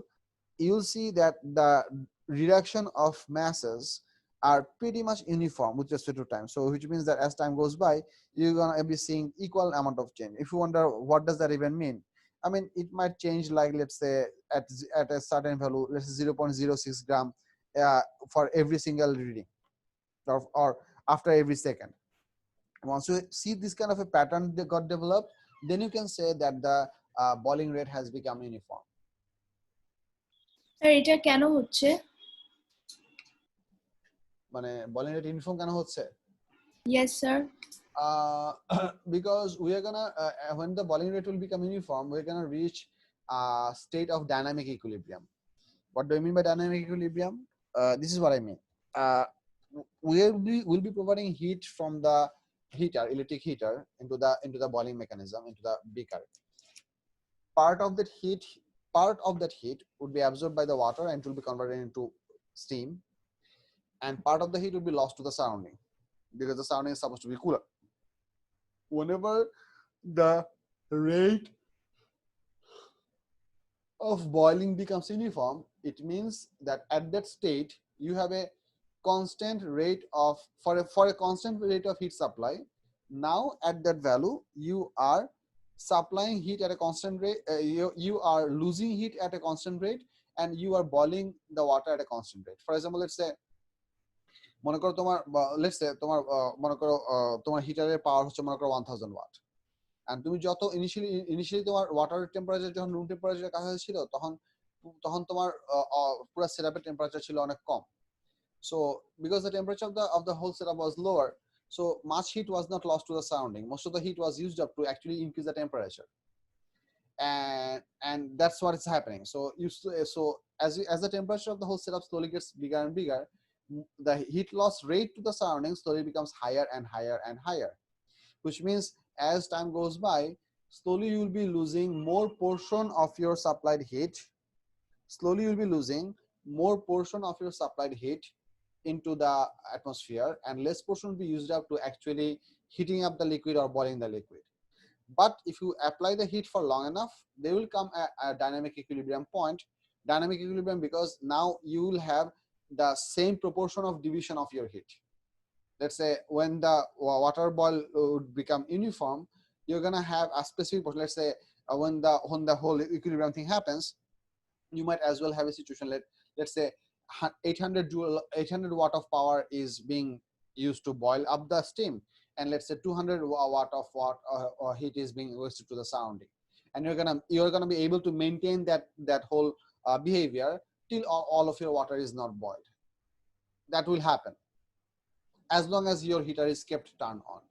you'll see that the reduction of masses are pretty much uniform with respect to time. So which means that as time goes by, you're gonna be seeing equal amount of change. If you wonder what does that even mean, I mean, it might change, like let's say at a certain value, let's say 0.06 gram for every single reading, or after every second. Once you see this kind of a pattern that got developed, then you can say that the boiling rate has become uniform. Sir এটা কেন হচ্ছে? মানে boiling rate uniform কেন হচ্ছে? Yes, sir. Because we are gonna when the boiling rate will become uniform, we're gonna reach a state of dynamic equilibrium. What do I mean by dynamic equilibrium? This is what I mean. We'll be providing heat from the electric heater into the boiling mechanism, into the beaker. Part of that heat would be absorbed by the water and it will be converted into steam, and part of the heat will be lost to the surrounding because the surrounding is supposed to be cooler. Whenever the rate of boiling becomes uniform, it means that at that state you have a constant rate of for a constant rate of heat supply. Now at that value you are supplying heat at a constant rate, you are losing heat at a constant rate, and you are boiling the water at a constant rate. For example, let's say মনে করো তোমার মনে করো তোমার হিটারের পাওয়ার হচ্ছে মনে করো 1000 watt, and তুমি যত ইনিশিয়ালি তোমার ওয়াটার টেম্পারেচার যখন রুম টেম্পারেচারের কাছাকাছি ছিল তখন তখন তোমার পুরো সেটআপের টেম্পারেচার ছিল অনেক কম. So because the temperature of the whole setup was lower, so much heat was not lost to the surrounding. Most of the heat was used up to actually increase the temperature, and that's what is happening. So as the temperature of the whole setup slowly gets bigger and bigger, the heat loss rate to the surroundings slowly becomes higher and higher and higher, which means as time goes by, slowly you will be losing more portion of your supplied heat. Slowly you will be losing more portion of your supplied heat into the atmosphere, and less portion will be used up to actually heating up the liquid or boiling the liquid. But if you apply the heat for long enough, there will come a dynamic equilibrium point. Dynamic equilibrium because now you will have the same proportion of division of your heat. Let's say when the water boil would become uniform, you're gonna have a specific portion. Let's say when the whole equilibrium thing happens, you might as well have a situation let's say 800 watt of power is being used to boil up the steam, and let's say 200 watt of heat is being wasted to the surrounding, and you're gonna be able to maintain that whole behavior till all of your water is not boiled. That will happen as long as your heater is kept turned on.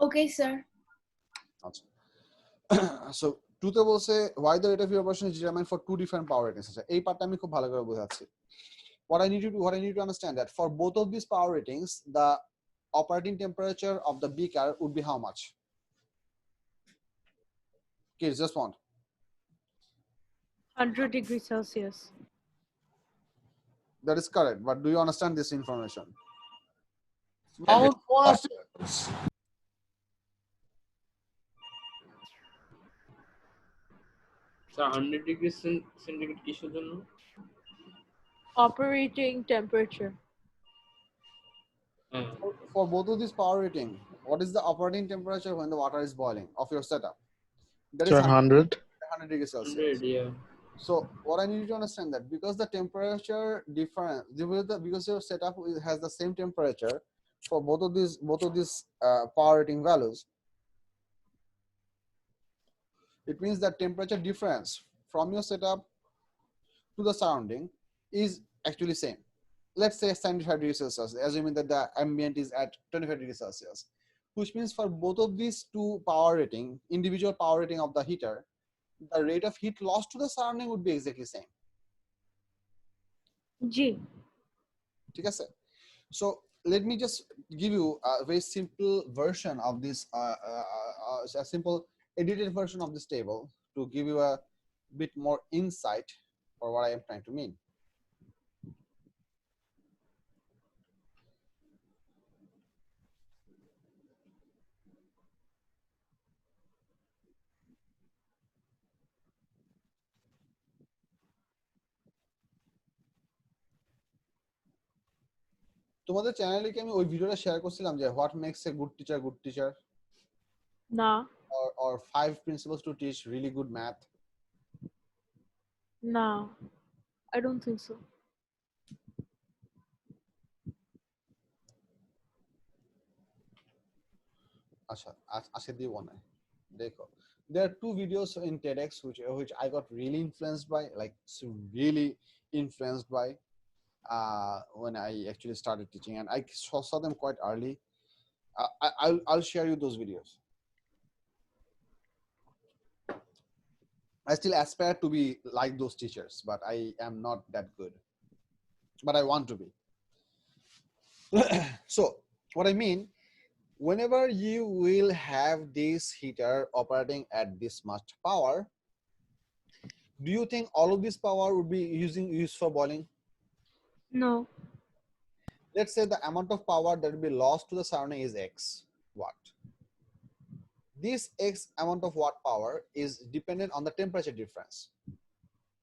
Okay, sir. So টুতে বলছে why the rate of evaporation is determined for two different power ratings. আচ্ছা এই পার্টটা আমি খুব ভালো করে বোঝাচ্ছি. What I need to understand that for both of these power ratings, the operating temperature of the beaker would be how much? Kids, just one. 100 degrees Celsius. That is correct, but do you understand this information? So 100 degrees centigrade কিসের জন্য? Operating temperature. For both of these power rating, what is the operating temperature when the water is boiling of your setup? That is 100 degrees Celsius. 100, yeah. So what I need you to understand that because the temperature difference, because your setup has the same temperature for both of these power rating values, it means that temperature difference from your setup to the surrounding is actually same. Let's say 75 degrees Celsius, assuming that the ambient is at 25 degrees Celsius, which means for both of these two power rating, individual power rating of the heater, the rate of heat lost to the surrounding would be exactly same. G. ঠিক আছে? So let me just give you a very simple version of this, a simple edited version of this table to give you a bit more insight for what I am trying to mean. তোমাদের চ্যানেলে কি আমি ওই ভিডিওটা share করছিলাম যে what makes a good teacher? না. Or 5 principles to teach really good math? No, I don't think so. আচ্ছা আজকে দিব না দেখো. There are two videos in TEDx which I got really influenced by, like really influenced by. when I actually started teaching, and I saw them quite early. I'll share you those videos. I still aspire to be like those teachers, but I am not that good. But I want to be. So what I mean, whenever you will have this heater operating at this much power, do you think all of this power would be used for boiling? No. Let's say the amount of power that will be lost to the surrounding is X watt. This X amount of watt power is dependent on the temperature difference,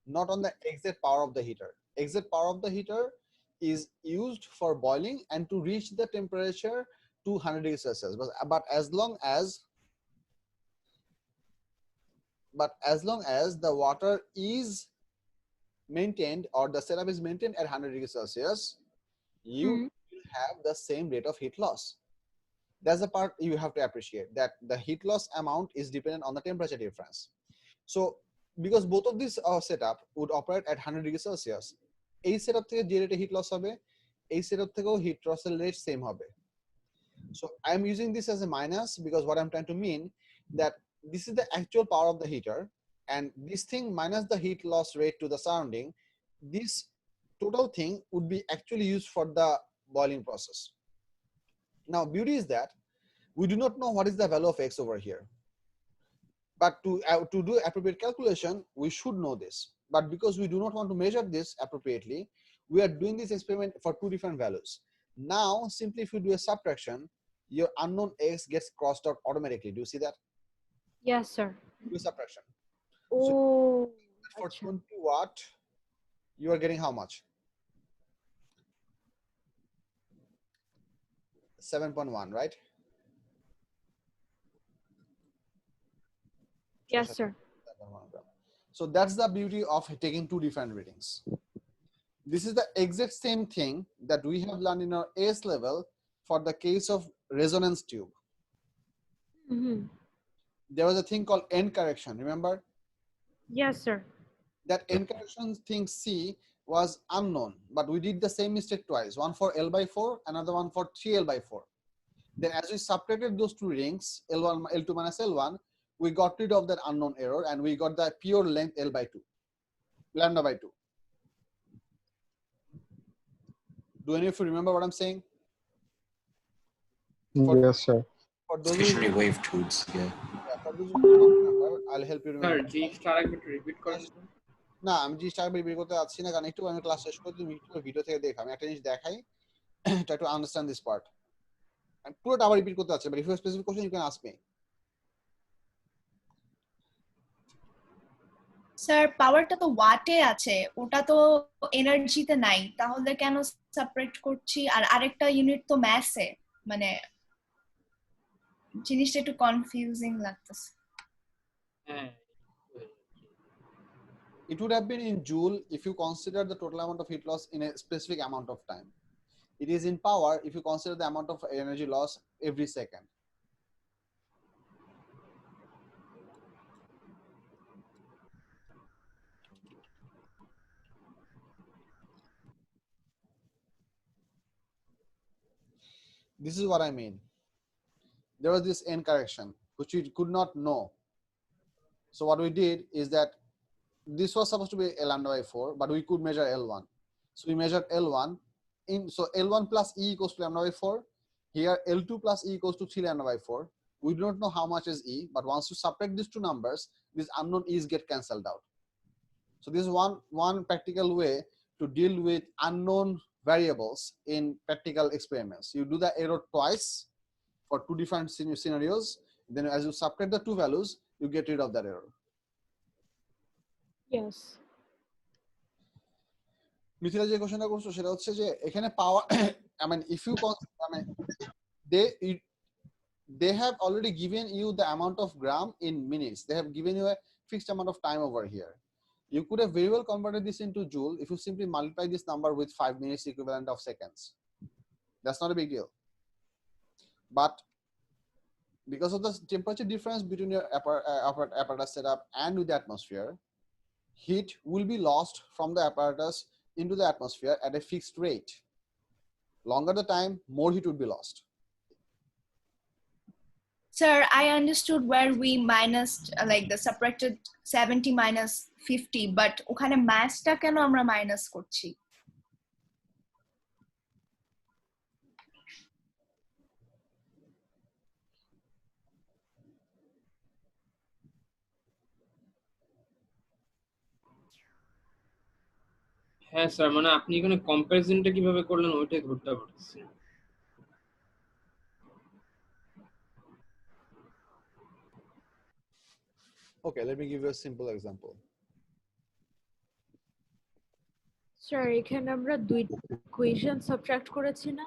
not on the exact power of the heater. Exact power of the heater is used for boiling and to reach the temperature to 100 degrees Celsius. But as long as the water is maintained, or the setup is maintained at 100 degrees Celsius, you will have the same rate of heat loss. That's the part you have to appreciate, that the heat loss amount is dependent on the temperature difference. So because both of these setup would operate at 100 degrees Celsius, এই setup থেকে যে rate heat loss হবে, এই setup থেকেও heat loss rate same হবে. So I'm using this as a minus because what I'm trying to mean that this is the actual power of the heater, and this thing minus the heat loss rate to the surrounding, this total thing would be actually used for the boiling process. Now beauty is that we do not know what is the value of X over here. But to do appropriate calculation, we should know this. But because we do not want to measure this appropriately, we are doing this experiment for two different values. Now, simply if you do a subtraction, your unknown X gets crossed out automatically. Do you see that? Yes, sir. Do subtraction. Oh, so for 20 watt, you are getting how much? 7.1, right? Yes, sir. So that's the beauty of taking two different readings. This is the exact same thing that we have learned in our AS level for the case of resonance tube. There was a thing called end correction, remember? Yes, sir. That end correction thing C was unknown, but we did the same mistake twice, one for L by 4, another one for 3L by 4. Then as we subtracted those two readings, L1, L2 minus L1, we got rid of that unknown error and we got the pure length L by 2, lambda by 2. Do any of you remember what I'm saying? Yes, sir. For those Stationary wave tubes, yeah. For those who don't remember, I'll help you remember. Sir, G star একটু repeat করেন তো। না আমি জি star বের করতে যাচ্ছি না, কারণ একটু আমি ক্লাস শেষ করে তুমি একটু ভিডিও থেকে দেখো, আমি একটা জিনিস দেখাই, try to understand this part. আমি পুরোটা আবার রিপিট করতে যাচ্ছি, but if you have specific question you can ask me. Sir পাওয়ারটা তো ওয়াটে আছে, ওটা তো এনার্জিতে নাই, তাহলে কেন সেপারেট করছি? আর আরেকটা ইউনিট তো ম্যাসে, মানে জিনিসটা একটু কনফিউজিং লাগতেছে। It would have been in joule if you consider the total amount of heat loss in a specific amount of time. It is in power if you consider the amount of energy loss every second. This is what I mean. There was this end correction which we could not know. So what we did is that this was supposed to be L lambda by 4, but we could measure L1. So we measured L1 so L1 plus E equals to lambda by 4. Here L2 plus E equals to 3 lambda by 4. We do not know how much is E, but once you subtract these two numbers, these unknown E's get cancelled out. So this is one practical way to deal with unknown variables in practical experiments. You do the error twice for two different scenarios. Then as you subtract the two values, you get rid of that error. Yes. Mithila যে কোশ্চেনটা করছো সেটা হচ্ছে যে এখানে পাওয়ার I mean if you I mean they have already given you the amount of gram in minutes. They have given you a fixed amount of time over here. You could have very well converted this into joule if you simply multiply this number with 5 minutes equivalent of seconds. That's not a big deal. But because of the temperature difference between your apparatus setup and with the atmosphere, heat will be lost from the apparatus into the atmosphere at a fixed rate. Longer the time, more heat would be lost. Sir, I understood where we minus like the subtracted 70 minus 50, but ওখানে massটা কেন আমরা minus করছি? হ্যাঁ sir, মানে আপনি এখানে কম্পারিজনটা কিভাবে করলেন ওইটাই ধরতে পারছি। Okay, let me give you a simple example. Sir এখানে আমরা দুইটা ইকুয়েশন সাবট্রাক্ট করেছি না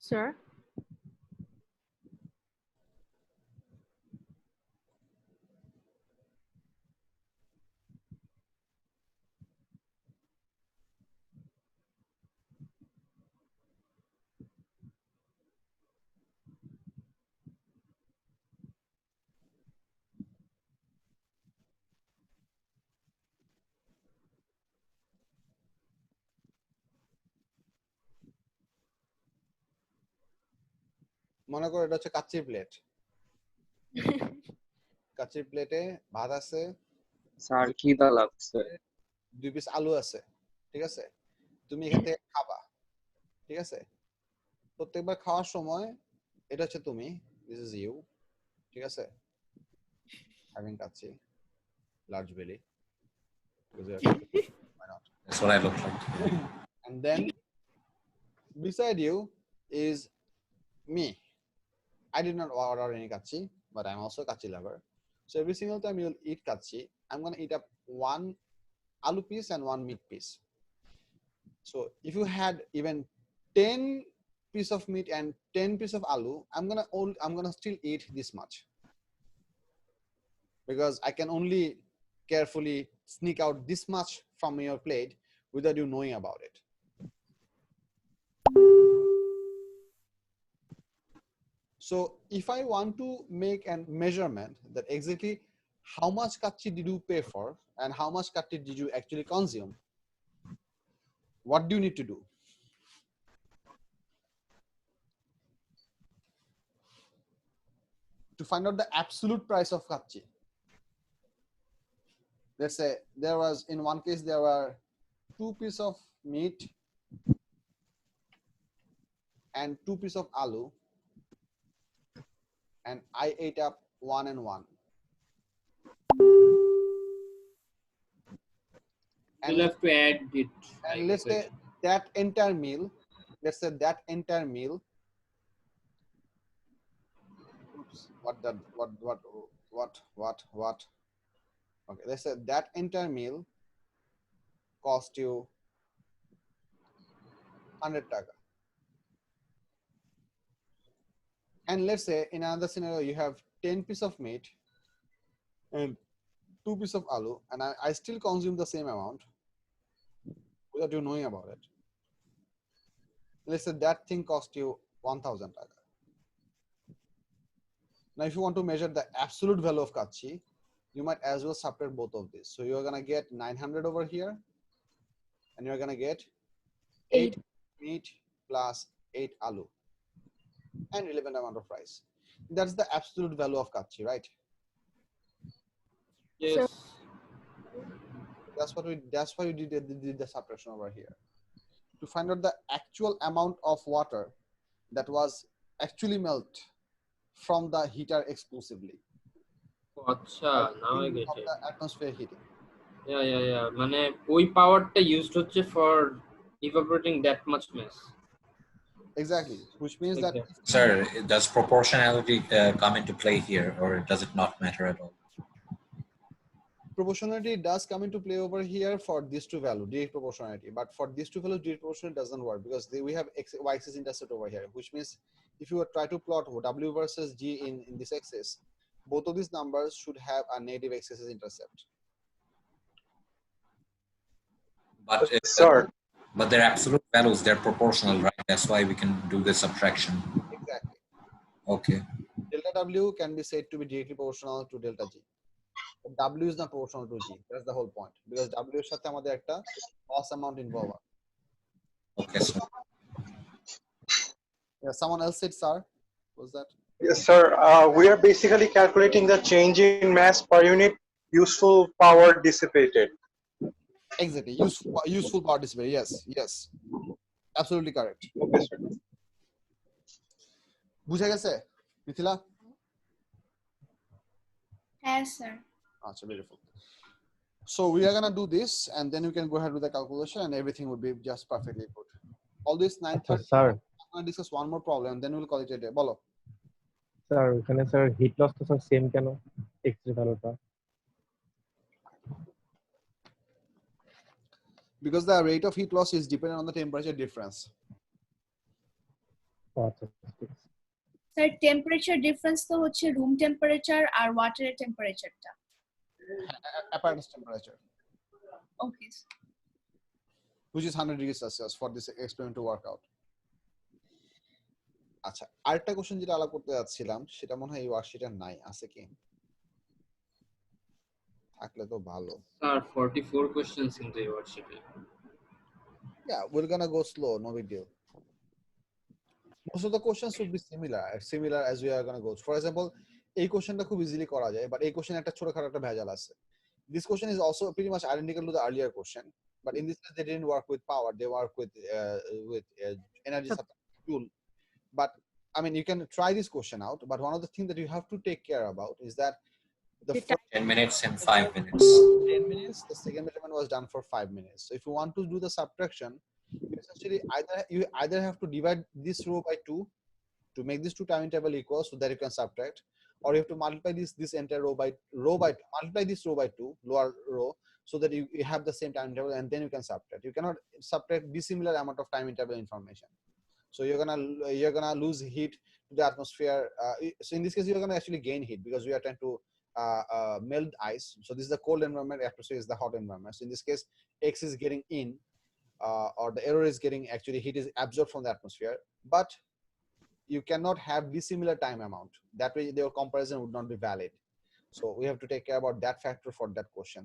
স্যার? মনে করো এটা হচ্ছে কাচ্চির প্লেট। কাচ্চির প্লেটে ভাত আছে, স্যার খিদা লাগছে, 2 পিস আলু আছে, ঠিক আছে? তুমি এখান থেকে খাবা, ঠিক আছে? প্রত্যেকবার খাওয়ার সময় এটা হচ্ছে তুমি, দিস ইজ ইউ, ঠিক আছে? হ্যাভিং কাচ্চি, লার্জ বেলি, why not? That's what I look like. And then beside you is me. I did not order any kachi, but I'm also a kachi lover. So every single time you'll eat kachi, I'm gonna eat up 1 aloo piece and 1 meat piece. So if you had even 10 piece of meat and 10 piece of aloo, I'm gonna still eat this much, because I can only carefully sneak out this much from your plate without you knowing about it. So if I want to make a measurement that exactly how much kachi did you pay for and how much kachi did you actually consume, what do you need to do? To find out the absolute price of kachi. Let's say there was, in one case, there were 2 pieces of meat and 2 pieces of aloo, and I ate up 1 and 1. And we'll have to add it. And let's say that entire meal, oops, what? Okay, let's say that entire meal cost you 100 taka. And let's say in another scenario, you have 10 pieces of meat and 2 pieces of aloo, and I still consume the same amount without you knowing about it. Let's say that thing cost you 1000 taka. Now, if you want to measure the absolute value of kachi, you might as well subtract both of these. So you're gonna get 900 over here, and you're gonna get 8 meat plus 8 aloo and relevant amount of rice. That's the absolute value of kachi, right? Yes. That's why we did the subtraction over here, to find out the actual amount of water that was actually melt from the heater exclusively. আচ্ছা, now I get it. The atmosphere heating. Yeah. মানে ওই পাওয়ারটা used হচ্ছে for evaporating that much mass. Exactly, which means that. Sir, does proportionality come into play here, or does it not matter at all? Proportionality does come into play over here for these two values, direct proportionality. But for these two values, direct proportionality doesn't work, because we have y-axis intercept over here, which means if you try to plot w versus g in this axis, both of these numbers should have a negative x-axis intercept. But but they're absolute values, they're proportional, right? That's why we can do the subtraction. Exactly. Okay. Delta w can be said to be directly proportional to delta g. W is not proportional to G. That's the whole point. Because W এর সাথে আমাদের একটা loss amount involved আছে. Okay, sir. Yeah, someone else said, sir. What was that? Yes, sir. We are basically calculating the change in mass per unit useful power dissipated. Exactly. Useful participant. Yes. Yes. Absolutely correct. Okay, sir. বুঝা গেছে মিথিলা? হ্যাঁ sir. Acha, beautiful. So we are gonna do this, and then you can go ahead with the calculation, and everything would be just perfectly good. All this 9:30. Sir I'm gonna discuss one more problem, and then we'll call it a day. Bolo. Sir ওখানে sir heat loss তো sir same কেন x এর ভ্যালুটা? Because the rate of heat loss is dependent on the temperature difference. আচ্ছা sir temperature difference তো হচ্ছে room temperature আর ওয়াটারের টেম্পারেচারটা। Apparatus temperature, okay. which is 100 degrees Celsius for this experiment to work out. আচ্ছা, আরেকটা question যেটা আলাপ করতে যাচ্ছিলাম সেটা মনে হয় এই ওয়ার্কশিটে নাই, আছে কি? থাকলে তো ভালো। স্যার 44 কোশ্চেনস কিন্তু এই ওয়ার্কশিটে। Yeah, we're gonna go slow, no big deal. Most of the questions would be similar as we are gonna go. For example, এই কোশ্চেনটা খুব ইজিলি করা যায়, but এই কোশ্চেন একটা ছোটখাটো একটা ভেজাল আছে. This question is also pretty much identical to the earlier question, but in this case they didn't work with power, they work with energy supply tool. But I mean, you can try this question out, but one of the things that you have to take care about is that the first 10 minutes and 5 minutes. 10 minutes, the second measurement was done for 5 minutes. So if you want to do the subtraction, you essentially either have to divide this row by 2 to make this 2 time interval equal so that you can subtract, or you have to multiply this entire row by multiply this row by 2, lower row, so that you have the same time interval, and then you can subtract. You cannot subtract dissimilar amount of time interval information. So you're gonna lose heat to the atmosphere. So in this case, you're gonna actually gain heat because we are trying to melt ice. So this is the cold environment, atmosphere is the hot environment. So in this case, X is getting in, or the error is getting, actually heat is absorbed from the atmosphere, but you cannot have dissimilar time amount. That way their comparison would not be valid. So we have to take care about that factor for that question.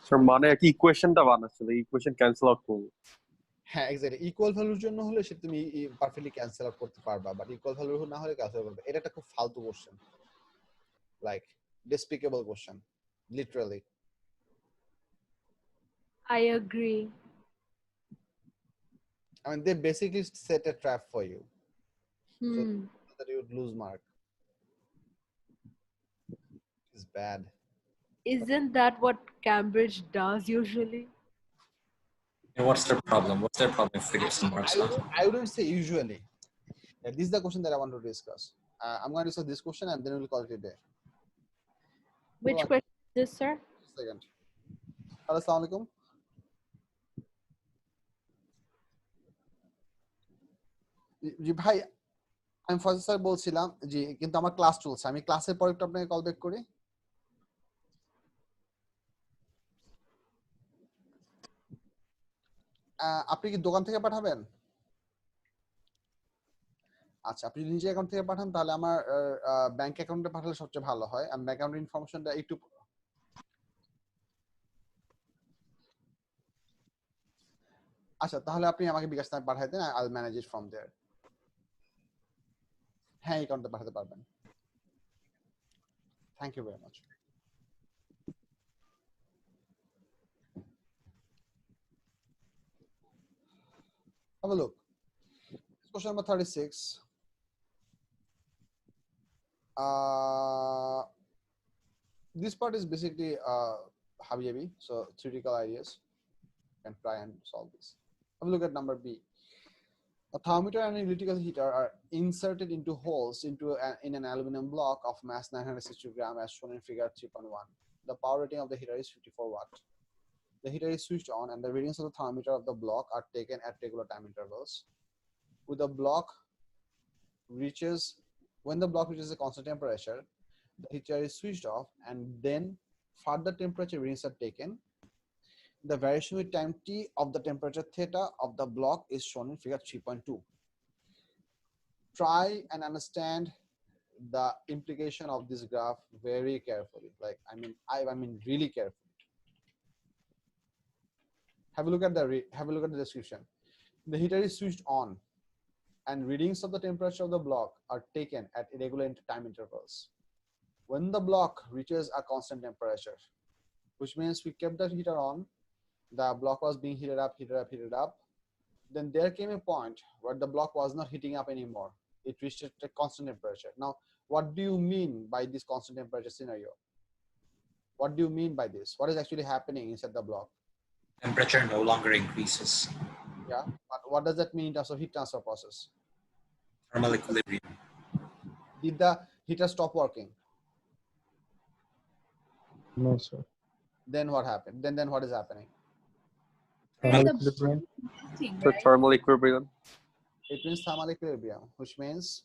Sir মানে কি ইকুয়েশনটা বানাচ্ছিল, equation cancel out করব? হ্যাঁ, exactly. Equal ভ্যালুর জন্য হলে সে তুমি perfectly cancel out করতে পারবা, বাট ইকুয়াল ভ্যালু না হলে ক্যান্সেল করবে। এটা একটা খুব ফালতু question, like despicable question, literally. I agree. I mean, they basically set a trap for you, so Hmm. that you would lose mark. It's bad. Isn't that what Cambridge does usually? And what's their problem? What's their problem if we get some marks on? I wouldn't say usually. Yeah, this is the question that I want to discuss. I'm going to discuss this question and then we'll call it a day. Which question is this, sir? Second. Hello, assalamu alaikum. জি ভাই, আমি Fazal sir বলছিলাম জি, কিন্তু আমার class চলছে, আমি ক্লাসের পরে একটু আপনাকে কল ব্যাক করি। আপনি কি দোকান থেকে পাঠাবেন? আচ্ছা, আপনি নিজে অ্যাকাউন্ট থেকে পাঠান তাহলে আমার ব্যাংক অ্যাকাউন্টে পাঠালে সবচেয়ে ভালো হয়। আমি অ্যাকাউন্ট ইনফরমেশনটা একটু, আচ্ছা তাহলে আপনি আমাকে বিকাশ থেকে পাঠাই দেন, I will manage it from there. হ্যাঁ, অ্যাকাউন্টে পাঠাতে পারবেন। Thank you very much. Have a look. Question number 36. This part is basically heavy, so theoretical ideas. You can try and solve this. Have a look at number B. A thermometer and an electrical heater are inserted into holes in an aluminum block of mass 960 grams as shown in figure 3.1. The power rating of the heater is 54 watt. The heater is switched on and the readings of the thermometer of the block are taken at regular time intervals. When the block reaches a constant temperature, the heater is switched off and then further temperature readings are taken. The variation with time t of the temperature theta of the block is shown in figure 3.2. Try and understand the implication of this graph very carefully. Like, I mean really carefully. Have a look at the description. The heater is switched on, and readings of the temperature of the block are taken at irregular time intervals. When the block reaches a constant temperature, which means we kept the heater on, the block was being heated up, then there came a point where the block was not heating up anymore. It reached a constant temperature. Now, what do you mean by this constant temperature scenario? What do you mean by this? What is actually happening inside the block? Temperature no longer increases. Yeah, but what does that mean in terms of heat transfer process? Thermal equilibrium. Did the heater stop working? No, sir. Then what happened? Then what is happening? Thermal equilibrium. So thermal equilibrium. It means thermal equilibrium, which means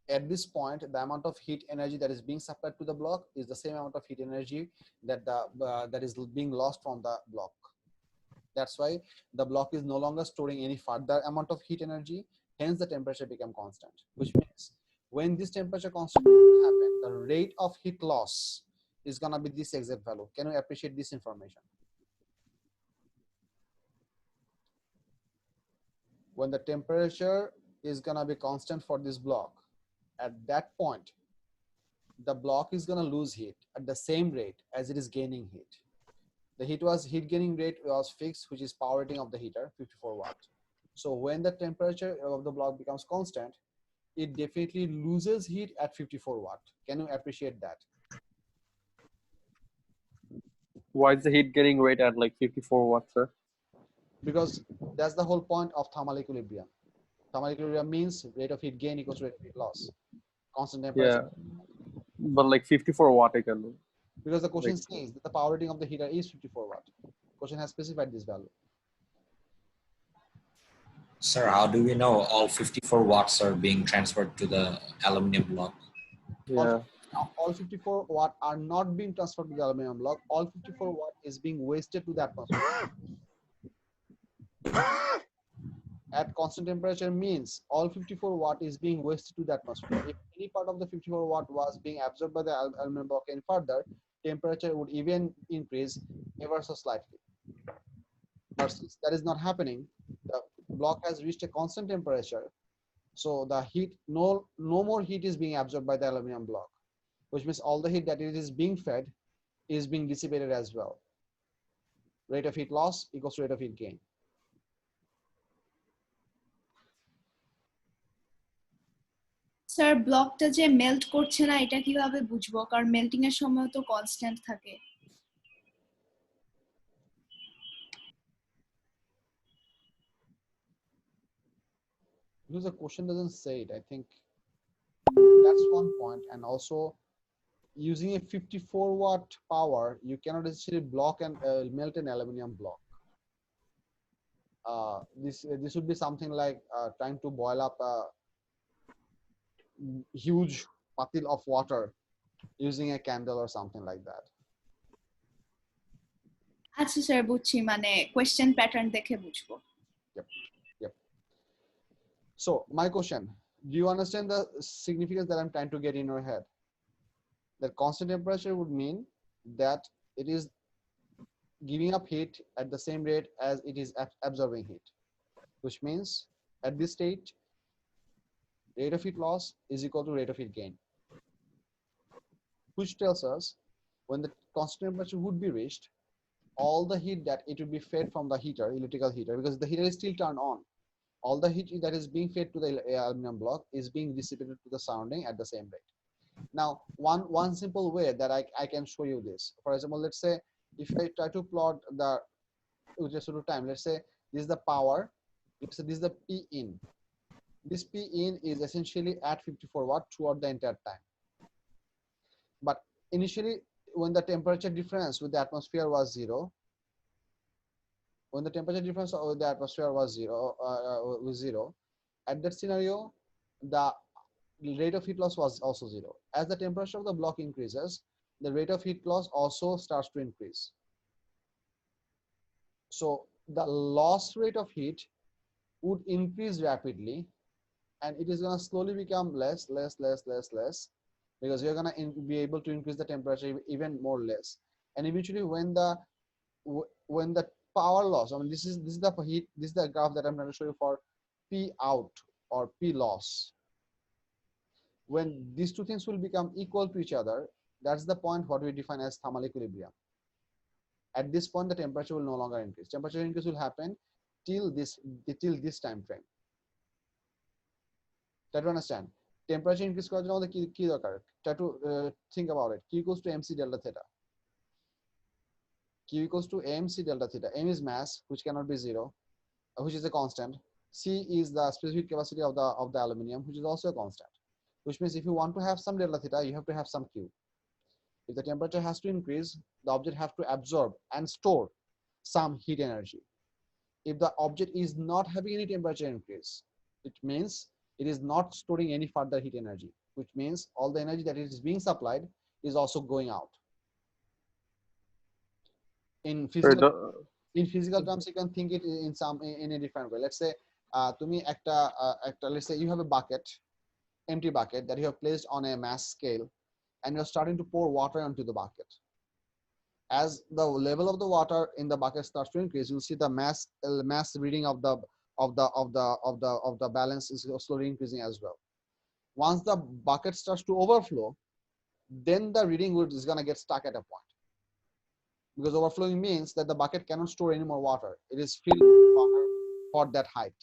at this point, the amount of heat energy that is being supplied to the block is the same amount of heat energy that that is being lost from the block. That's why the block is no longer storing any further amount of heat energy. Hence, the temperature become constant. Which means when this temperature constant happen, the rate of heat loss is gonna be this exact value. Can you appreciate this information? When the temperature is gonna be constant for this block, at that point, the block is gonna lose heat at the same rate as it is gaining heat. The heat gaining rate was fixed, which is power rating of the heater, 54 watt. So when the temperature of the block becomes constant, it definitely loses heat at 54 watt. Can you appreciate that? Why is the heat getting rate at like 54 watts, sir? Because that's the whole point of thermal equilibrium. Thermal equilibrium means rate of heat gain equals rate of heat loss. Constant temperature. Yeah, but like 54 watt I can do. Because the question says that the power rating of the heater is 54 watt. Question has specified this value. Sir, how do we know all 54 watts are being transferred to the aluminum block? Yeah. All 54 watt are not being transferred to the aluminum block. All 54 watt is being wasted to the atmosphere. At constant temperature means all 54 watt is being wasted to the atmosphere. If any part of the 54 watt was being absorbed by the aluminum block and further, temperature would even increase ever so slightly. But since that is not happening, the block has reached a constant temperature, so the heat, no more heat is being absorbed by the aluminum block, which means all the heat that it is being fed is being dissipated as well. Rate of heat loss equals to rate of heat gain. Sir ব্লকটা যে melt করছে না এটা কিভাবে বুঝবো কারণ melting এর সময় তো কনস্ট্যান্ট থাকে Because the question doesn't say it, I think that's one point. And also using a 54 watt power, you cannot necessarily block and melt an aluminum block. This would be something like trying to boil up a huge patil of water using a candle or something like that. আচ্ছা sir বুঝছি মানে question pattern দেখে বুঝবো Yep. So my question, do you understand the significance that I'm trying to get in your head? That constant temperature would mean that it is giving up heat at the same rate as it is absorbing heat, which means at this state, rate of heat loss is equal to rate of heat gain, which tells us when the constant temperature would be reached, all the heat that it would be fed from the heater, electrical heater, because the heater is still turned on, all the heat that is being fed to the aluminum block is being dissipated to the surrounding at the same rate. Now, one simple way that I can show you this, for example, let's say if I try to plot the just to time, let's say this is the power, let's say this is the P in. This P in is essentially at 54 watt throughout the entire time. But initially, when the temperature difference with the atmosphere was zero, when the temperature difference with the atmosphere was zero, at that scenario, the rate of heat loss was also zero. As the temperature of the block increases, the rate of heat loss also starts to increase. So the loss rate of heat would increase rapidly and it is going to slowly become less, because you're going to be able to increase the temperature even more less. And eventually when the power loss, I mean, this is the heat, this is the graph that I'm going to show you for P out or P loss. When these two things will become equal to each other, that's the point what we define as thermal equilibrium. At this point, the temperature will no longer increase. Temperature increase will happen till this time frame. Try to understand. Temperature increase করার জন্য আমাদের কি দরকার? Try to think about it. Q equals to mc delta theta. Q equals to mc delta theta. M is mass, which cannot be zero, which is a constant. C is the specific capacity of the aluminum, which is also a constant. Which means if you want to have some delta theta, you have to have some Q. If the temperature has to increase, the object have to absorb and store some heat energy. If the object is not having any temperature increase, it means it is not storing any further heat energy, which means all the energy that is being supplied is also going out. In physical terms, you can think it in a different way. Let's say let's say you have a bucket, empty bucket that you have placed on a mass scale, and you're starting to pour water onto the bucket. As the level of the water in the bucket starts to increase, you'll see the mass reading of the balance is slowly increasing as well. Once the bucket starts to overflow, then the reading is going to get stuck at a point, because overflowing means that the bucket cannot store any more water. It is filled with water for that height.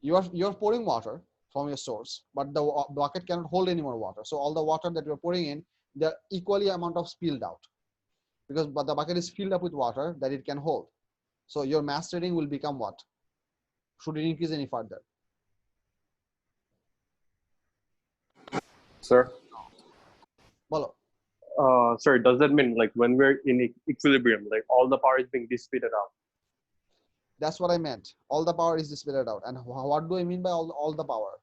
You're pouring water from your source, but the bucket cannot hold any more water. So all the water that you're pouring in, the equally amount of spilled out, but the bucket is filled up with water that it can hold. So your mass reading will become what? Should it increase any further? Sir? Bolo. Sorry, does that mean like when we're in equilibrium, like all the power is being dissipated out? That's what I meant. All the power is dissipated out. And what do I mean by all the power?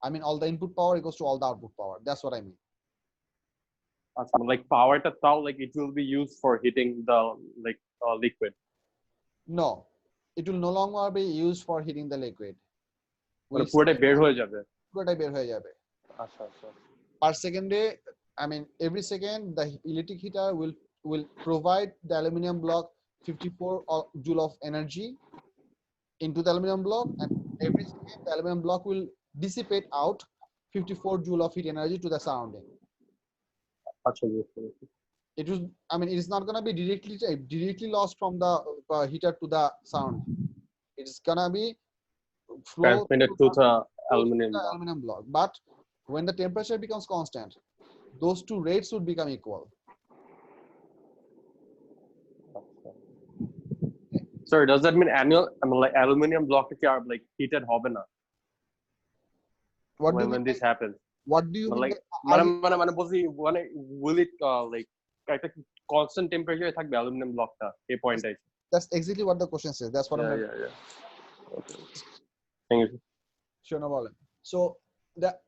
I mean all the input power equals to all the output power. That's what I mean. Like power to tau, like it will be used for heating the liquid. No, it will no longer be used for heating the liquid. পুরোটাই বের হয়ে যাবে। পুরোটাই বের হয়ে যাবে। আচ্ছা আচ্ছা। Per second, I mean every second the electric heater will provide the aluminum block 54 joule of energy into the aluminum block, and every second the aluminum block will dissipate out 54 joule of heat energy to the surrounding. It was, I mean, it is not going to be directly lost from the heater to the surrounding. It's going to be transmitted to the aluminum block. But when the temperature becomes constant, those two rates would become equal. Sorry, does that mean like aluminum block are like heated hobe na? What when this happens? What do you mean? Like will it like একটা constant temperature থাকবে aluminum blockটা এই পয়েন্টে? That's exactly what the question says. That's what I'm yeah. Okay. Thank you. Sure, no problem. So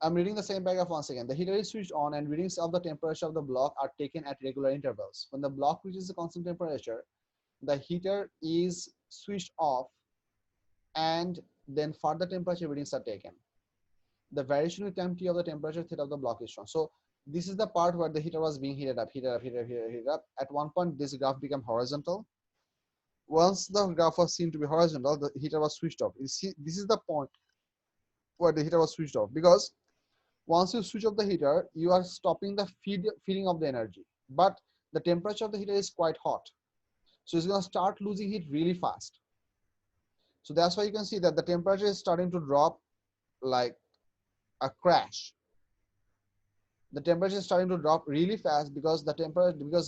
I'm reading the same paragraph once again. The heater is switched on and readings of the temperature of the block are taken at regular intervals. When the block reaches the constant temperature, the heater is switched off and then further temperature readings are taken. The variation with time t of the temperature theta of the block is shown. So this is the part where the heater was being heated up. At one point, this graph became horizontal. Once the graph was seen to be horizontal, the heater was switched off. You see, this is the point where the heater was switched off, because once you switch off the heater, you are stopping the feeding of the energy. But the temperature of the heater is quite hot, so it's going to start losing heat really fast. So that's why you can see that the temperature is starting to drop like a crash. The temperature is starting to drop really fast because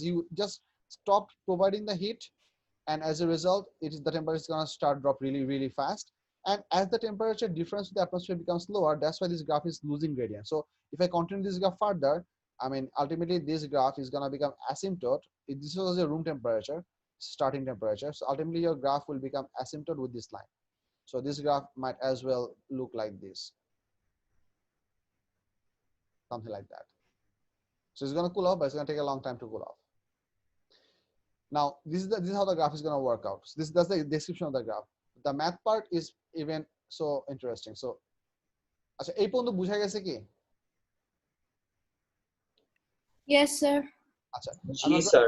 you just stopped providing the heat, and as a result, the temperature is going to start drop really fast. And as the temperature difference with the atmosphere becomes lower, that's why this graph is losing gradient. So if I continue this graph further, I mean ultimately this graph is going to become asymptote. If this was a room temperature, starting temperature, so ultimately your graph will become asymptote with this line. So this graph might as well look like this, something like that. So it's going to cool off, but it's going to take a long time to cool off. Now this is how the graph is going to work out. So that's the description of the graph. The math part is even so interesting. So আচ্ছা এই পর্যন্ত বুঝা গেছে কি? Yes, sir. আচ্ছা, Ji, sir.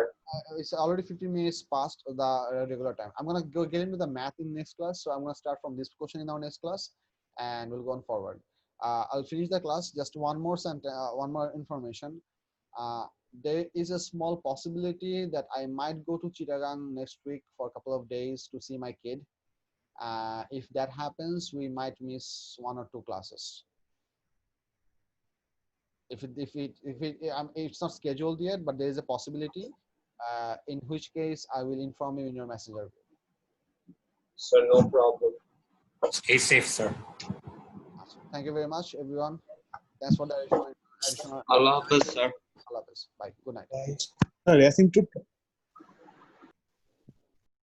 It's already 15 minutes past the regular time. I'm gonna go get into the math in next class, so I'm gonna start from this question in our next class, and we'll go on forward. I'll finish the class. Just one more one more information. There is a small possibility that I might go to Chittagong next week for a couple of days to see my kid. If that happens, we might miss 1 or 2 classes. It's not scheduled yet, but there is a possibility. In which case, I will inform you in your messenger. Sir, no problem. Stay safe, sir. Thank you very much, everyone. Thanks for the additional. Allah Hafiz, sir. Allah Hafiz. Bye. Good night. Sir, asymptotic